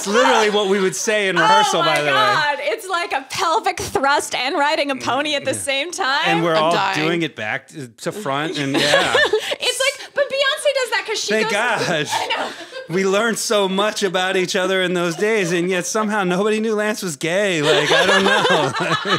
literally what we would say in rehearsal, by the way. Oh my God. It's like a pelvic thrust and riding a pony at the same time. And we're all doing it back to front, and It's like, but Beyonce does that because she Thank goes. gosh. I know. We learned so much about each other in those days, and yet somehow nobody knew Lance was gay. Like, I don't know.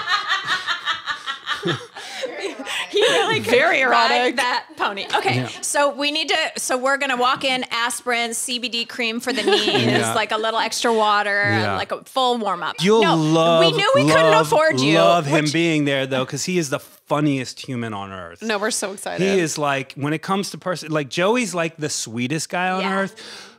He really could Very ride erotic. that pony. Okay, so we need to. So we're gonna walk in aspirin, CBD cream for the knees, Yeah. like a little extra water, Yeah. like a full warm up. You'll love. We knew we couldn't afford you. Love him which- being there though, because he is the funniest human on earth. No, we're so excited. He is like, when it comes to person, like Joey's like the sweetest guy on Yeah. earth.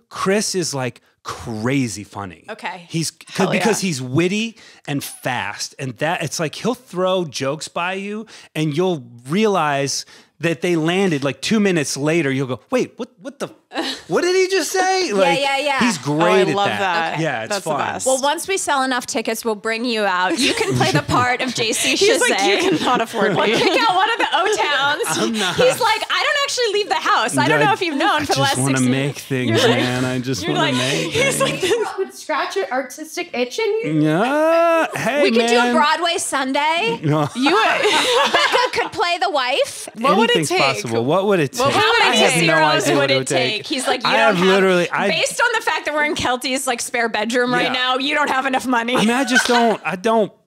Chris is like crazy funny. Okay. He's Hell because yeah. he's witty and fast, and that it's like he'll throw jokes by you, and you'll realize that they landed like 2 minutes later. You'll go, wait, what did he just say? Like, yeah. He's Oh, great I at love that. that. Okay. Yeah, it's That's the fun. best. Well, once we sell enough tickets, we'll bring you out. You can play the part of JC Chasez. He's like, you cannot afford We'll me. pick out one of the O-Towns. I'm not. He's like, I don't actually leave the house. I don't know if you've known for the last 6 I just want to years. make things, You're like- man. I just You're want like, to make he's things. like, Would scratch an artistic itch in you? Yeah. Hey, we could man. do a Broadway Sunday. No. Becca could play the wife. What would it Anything's take? possible. What would it take? What would it How I many have no zeros idea would what it take? He's like, you I don't have literally. based on the fact that we're in Kelty's like spare bedroom right Yeah. now, you don't have enough money. I mean,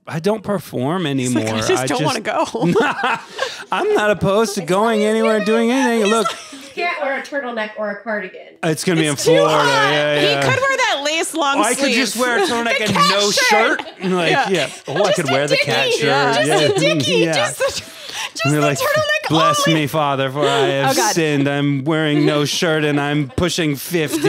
I don't perform anymore. I just don't want to go. I'm not opposed to going anywhere and doing anything. Look, You can't wear a turtleneck or a cardigan. it's gonna be in It's too Florida. hot. Yeah, yeah. He could wear that lace long Or I sleeve. could just wear a turtleneck and no shirt. Like, yeah. Oh, I could wear the cat dickie. shirt. Just a dickie. Yeah. Just And the they're like, turtleneck bless only. me, Father, for I have Oh, God. sinned. I'm wearing no shirt and I'm pushing 50.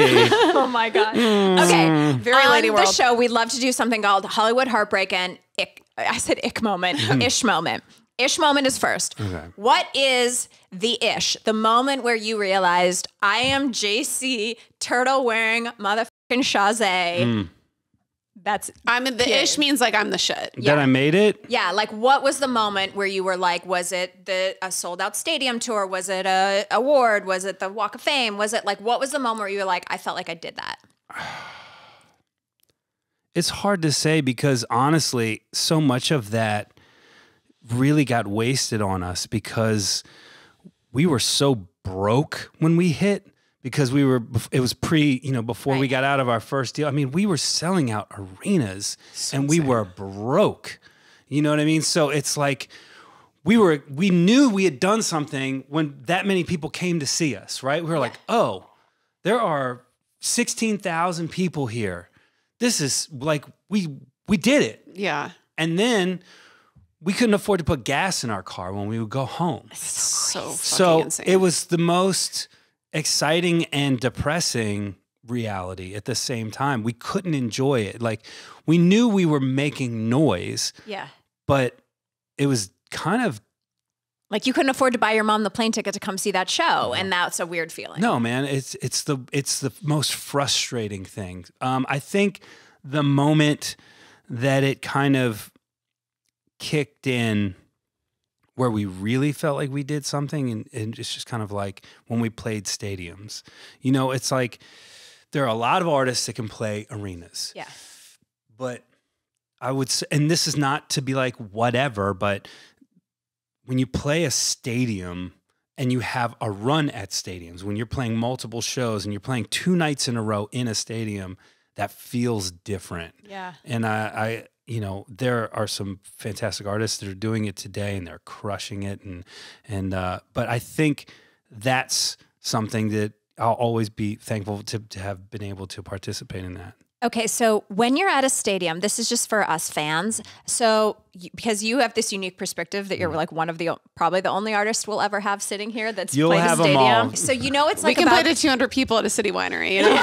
Oh my God. Okay. Very on lady the world. show, we'd love to do something called Hollywood Heartbreak and ick. I said ick moment, ish moment. Ish moment is first. Okay. What is the ish? The moment where you realized I am JC turtle wearing motherfucking Chasez. That's I mean, the ish means like I'm the shit. That I made it? yeah. Like, what was the moment where you were like, was it a sold out stadium tour? Was it a award? Was it the Walk of Fame? Was it like, what was the moment where you were like, I felt like I did that? It's hard to say because honestly, so much of that really got wasted on us because we were so broke when we hit because it was before we Right. got out of our first deal. I mean, we were selling out arenas and we were broke. You know what I mean? So it's like we knew we had done something when that many people came to see us, right? We were like, oh, there are 16,000 people here. This is like, we did it. Yeah. And then we couldn't afford to put gas in our car when we would go home. So fucking So insane. it was the most exciting and depressing reality at the same time. We couldn't enjoy it. Like we knew we were making noise, Yeah. but it was kind of, Like you couldn't afford to buy your mom the plane ticket to come see that show, and that's a weird feeling. no, man, it's the most frustrating thing. I think the moment that it kind of kicked in where we really felt like we did something, and it's just kind of like when we played stadiums. You know, it's like there are a lot of artists that can play arenas. Yeah. But I would say, and this is not to be like whatever, but when you play a stadium and you have a run at stadiums, when you're playing multiple shows and you're playing 2 nights in a row in a stadium, that feels different. Yeah. And I there are some fantastic artists that are doing it today and they're crushing it. But I think that's something that I'll always be thankful to have been able to participate in that. Okay, so when you're at a stadium, this is just for us fans. So because you have this unique perspective that you're like one of the probably the only artist we'll ever have sitting here that's You'll played have a 'em stadium. all. So it's we like can about play to 200 people at a city winery, you know?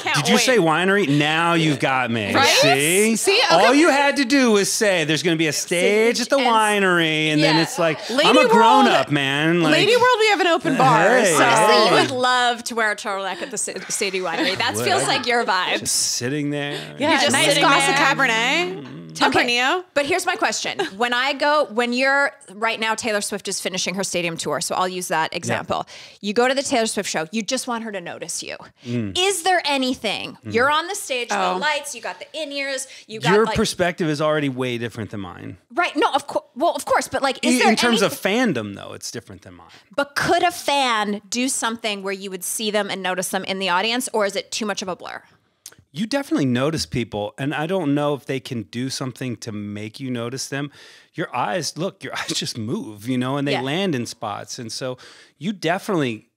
can't Did you wait. say winery? Now you've got me. Right? See? See? Okay. All you had to do was say there's going to be a stage at the and- winery, and then Yeah. it's like, Lady I'm a grown World- up, man. Like, Lady World, we have an open bar. Hey. so Honestly, Oh. you would love to wear a turtleneck at the city winery. That would. feels like your vibe. just sitting there. yeah, You're just nice sitting glass of there. Cabernet. Tempranillo. But here's my question. When you're right now, Taylor Swift is finishing her stadium tour. So I'll use that example. You go to the Taylor Swift show. You just want her to notice you. Is there anything? You're on the stage, the lights, you got the in-ears. Your perspective is already way different than mine. Right. No, of course. Well, of course. But like, is there in terms of fandom, though, it's different than mine. But could a fan do something where you would see them and notice them in the audience, or is it too much of a blur? You definitely notice people, and I don't know if they can do something to make you notice them. Your eyes just move, and they land in spots. And so you definitely,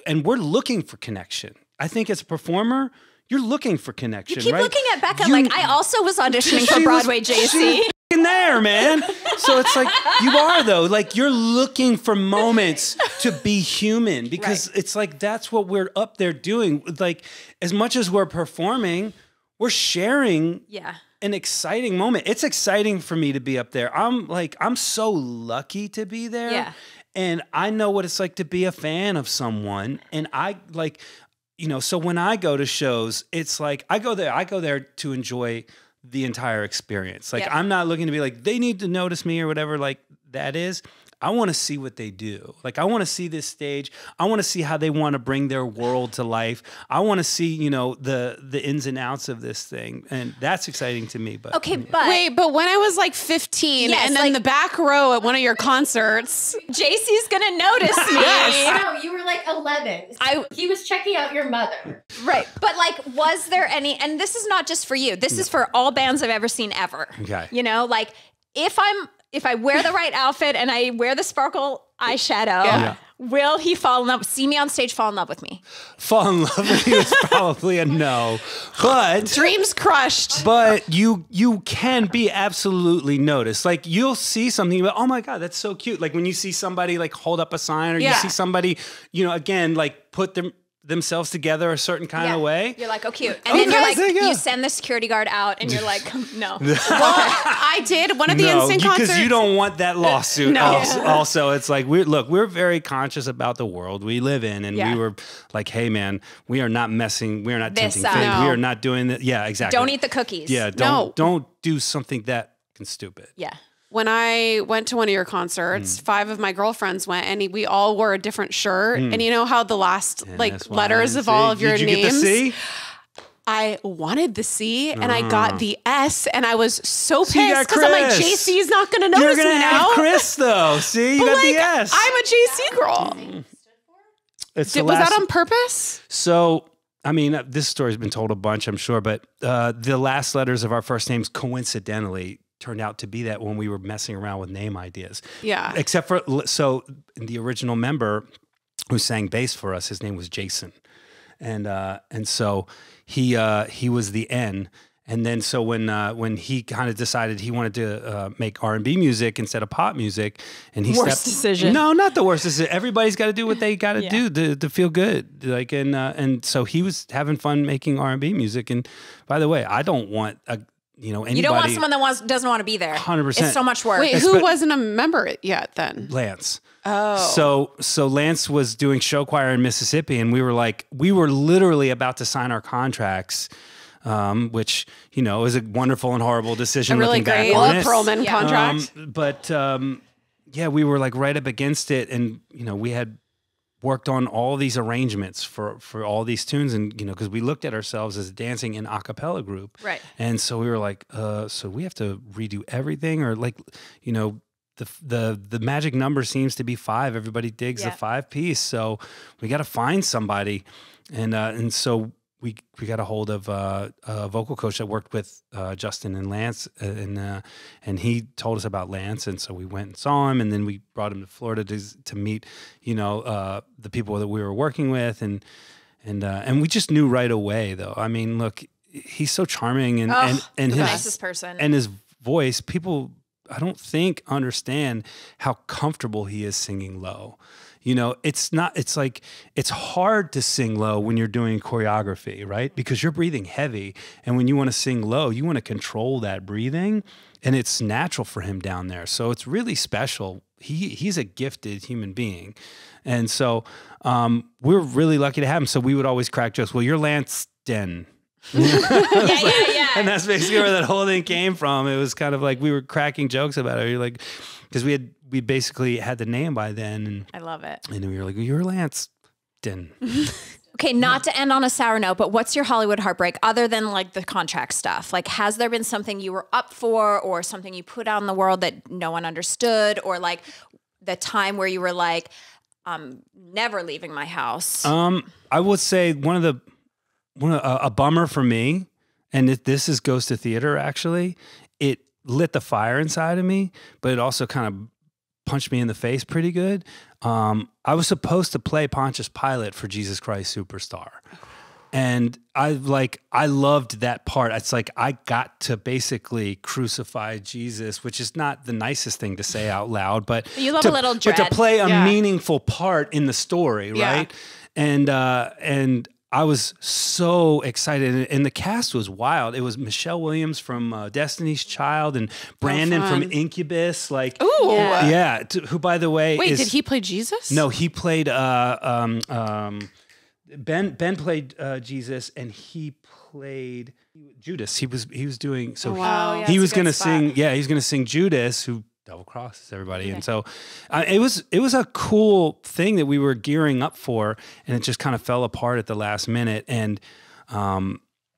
and we're looking for connection. I think as a performer, you're looking for connection, You keep right? looking at Becca I also was auditioning for Broadway, JC. In there, man. So it's like you are though. Like you're looking for moments to be human because it's like that's what we're up there doing. Like as much as we're performing, we're sharing an exciting moment. It's exciting for me to be up there. I'm so lucky to be there. Yeah. And I know what it's like to be a fan of someone. And I like, so when I go to shows, it's like I go there to enjoy the entire experience. Like I'm not looking to be like, they need to notice me or whatever like that is. I want to see what they do. Like I want to see this stage. I want to see how they want to bring their world to life. I want to see, the ins and outs of this thing. And that's exciting to me. But but when I was like 15 and then the back row at one of your concerts, JC's going to notice me. No, you were like 11. He was checking out your mother. Right. But like, was there any, and this is not just for you, this is for all bands I've ever seen ever. Okay. Like if I wear the right outfit and I wear the sparkle eyeshadow, will he see me on stage, fall in love with me? Fall in love with you is probably a no. But dreams crushed. But you can be absolutely noticed. Like you'll see something, but oh my God, that's so cute. Like when you see somebody like hold up a sign or you see somebody, again, like put themselves together a certain kind of way. You're like, oh, cute. And then you're like, you send the security guard out and you're like, no. Well, I did one of the NSYNC concerts. Because you don't want that lawsuit. No. Also, it's like, we're very conscious about the world we live in. And we were like, hey, man, we are not messing. We are not tempting fate. We are not doing that. Yeah, exactly. Don't eat the cookies. Yeah, don't do something that stupid. Yeah. When I went to one of your concerts, 5 of my girlfriends went, and we all wore a different shirt. And you know how the last letters of all of your names? Get the C? I wanted the C, and I got the S, and I was so pissed because I'm like, JC's not going to notice You're going to have now. Chris though. See, you got the S. I'm a JC girl. Was that on purpose? So. I mean, this story's been told a bunch, I'm sure, but the last letters of our first names coincidentally turned out to be that when we were messing around with name ideas. Yeah. Except for, the original member who sang bass for us, his name was Jason. And so he was the N. And then so when he kind of decided he wanted to make R&B music instead of pop music, and he worst decision. No, not the worst decision. Everybody's got to do what they got to do to feel good. Like and so he was having fun making R&B music. And by the way, I don't want anybody. You don't want someone that doesn't want to be there. 100%. It's so much work. Wait, who wasn't a member yet then? Lance. Oh. So Lance was doing show choir in Mississippi, and we were literally about to sign our contracts. Which, is a wonderful and horrible decision. A really great Perlman contract. But we were like right up against it. And, we had worked on all these arrangements for all these tunes. And, because we looked at ourselves as dancing in a cappella group. Right. And so we were like, so we have to redo everything or like, the magic number seems to be 5. Everybody digs the 5 piece. So we got to find somebody. And so we got a hold of a vocal coach that worked with Justin and Lance, and he told us about Lance, and so we went and saw him, and then we brought him to Florida to meet, the people that we were working with, and we just knew right away, though. I mean, look, he's so charming, and the his nicest person, and his voice, people I don't think understand how comfortable he is singing low. It's hard to sing low when you're doing choreography, right? Because you're breathing heavy. And when you want to sing low, you want to control that breathing. And it's natural for him down there. So it's really special. He's a gifted human being. And so we're really lucky to have him. So we would always crack jokes. Well, you're Lance Den. Yeah. And that's basically where that whole thing came from. It was kind of like we were cracking jokes about it. You're like, because we basically had the name by then. And I love it. And we were like, you're Lance. Okay, not to end on a sour note, but what's your Hollywood heartbreak other than like the contract stuff? Like, has there been something you were up for or something you put out in the world that no one understood, or like the time where you were like, I'm never leaving my house? I would say a bummer for me, and this goes to theater actually, it lit the fire inside of me, but it also kind of punched me in the face pretty good. I was supposed to play Pontius Pilate for Jesus Christ Superstar. And I loved that part. It's like I got to basically crucify Jesus, which is not the nicest thing to say out loud, but you love a little dread. But to play a meaningful part in the story, right? And I was so excited, and the cast was wild. It was Michelle Williams from Destiny's Child and Brandon from Incubus. Like, ooh, who, by the way, wait, did he play Jesus? No, he played Ben played Jesus, and he played Judas. He was doing so. He was going to sing. Yeah, he was going to sing Judas, who double crosses everybody. And so it was a cool thing that we were gearing up for, and it just kind of fell apart at the last minute. And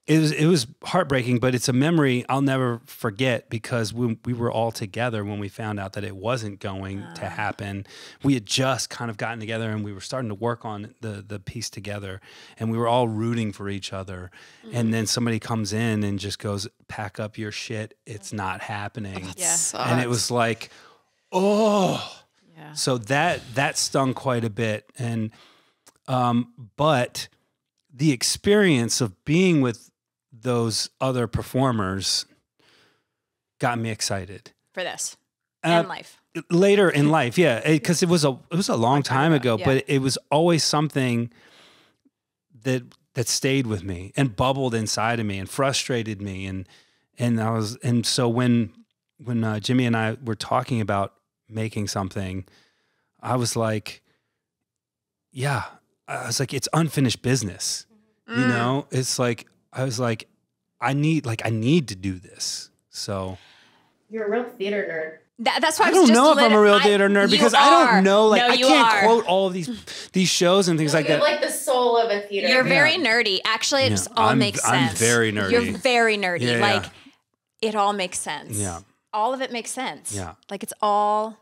it was heartbreaking, but it's a memory I'll never forget, because we were all together when we found out that it wasn't going to happen. We had just kind of gotten together, and we were starting to work on the piece together, and we were all rooting for each other. And then somebody comes in and just goes, pack up your shit. It's not happening. And it was like, oh, so that stung quite a bit. And, but the experience of being with those other performers got me excited for this and life later in life. Because it was a long time ago, but it was always something that stayed with me and bubbled inside of me and frustrated me. And so when Jimmy and I were talking about making something, I was like, it's unfinished business. You know, it's like, I was like, I need to do this. So you're a real theater nerd. That's why I don't know if I'm a real theater nerd, because I don't know, like, I can't quote all of these shows and things like that. You're like the soul of a theater. You're very nerdy. Actually, it just all makes sense. I'm very nerdy. You're very nerdy. Like, it all makes sense. Yeah. All of it makes sense. Yeah. Like, it's all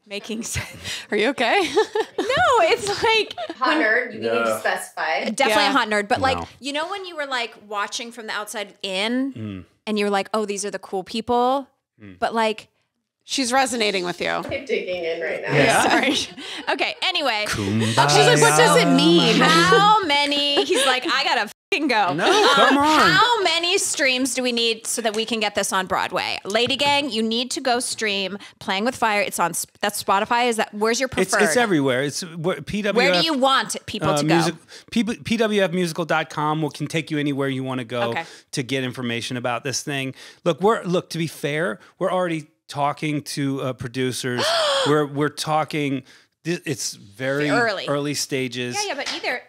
making sense. Are you okay? No, it's like hot nerd. You need to specify. Definitely a hot nerd, but like, you know, when you were like watching from the outside in, and you were like, "Oh, these are the cool people," but like, she's resonating with you. I'm digging in right now. Yeah. Sorry. Okay. Anyway, she's like, "What does it mean? How many?" He's like, "I gotta go." No, come on. How many streams do we need so that we can get this on Broadway? LadyGang, you need to go stream Playing with Fire. It's on, that's Spotify. Is that, where's your preferred? It's everywhere. It's PWF. Where do you want people to go? PWFmusical.com can take you anywhere you want to go to get information about this thing. Look, to be fair, we're already talking to producers. we're talking. It's very early stages. Yeah, but either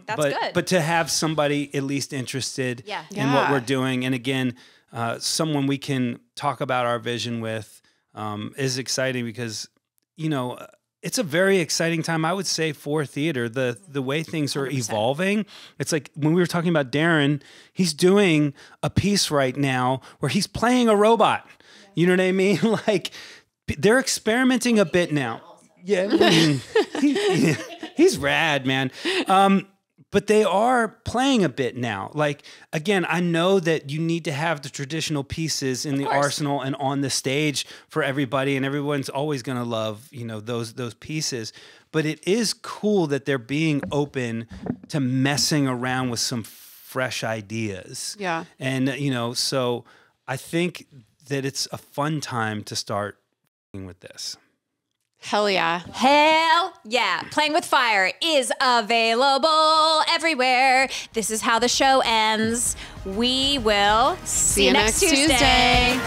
that's good. But to have somebody at least interested in what we're doing, and again, someone we can talk about our vision with, is exciting, because, you know, it's a very exciting time, I would say, for theater. The way things are 100%. Evolving. It's like when we were talking about Darren, he's doing a piece right now where he's playing a robot. You know what I mean? Like, they're experimenting a bit now. Yeah, he's rad, man. But they are playing a bit now. Like, again, I know that you need to have the traditional pieces in the arsenal and on the stage for everybody, and everyone's always going to love, you know, those pieces. But it is cool that they're being open to messing around with some fresh ideas. Yeah. And, you know, so I think that it's a fun time to start with this. Hell yeah. Hell yeah. Playing with Fire is available everywhere. This is how the show ends. We will see you next Tuesday.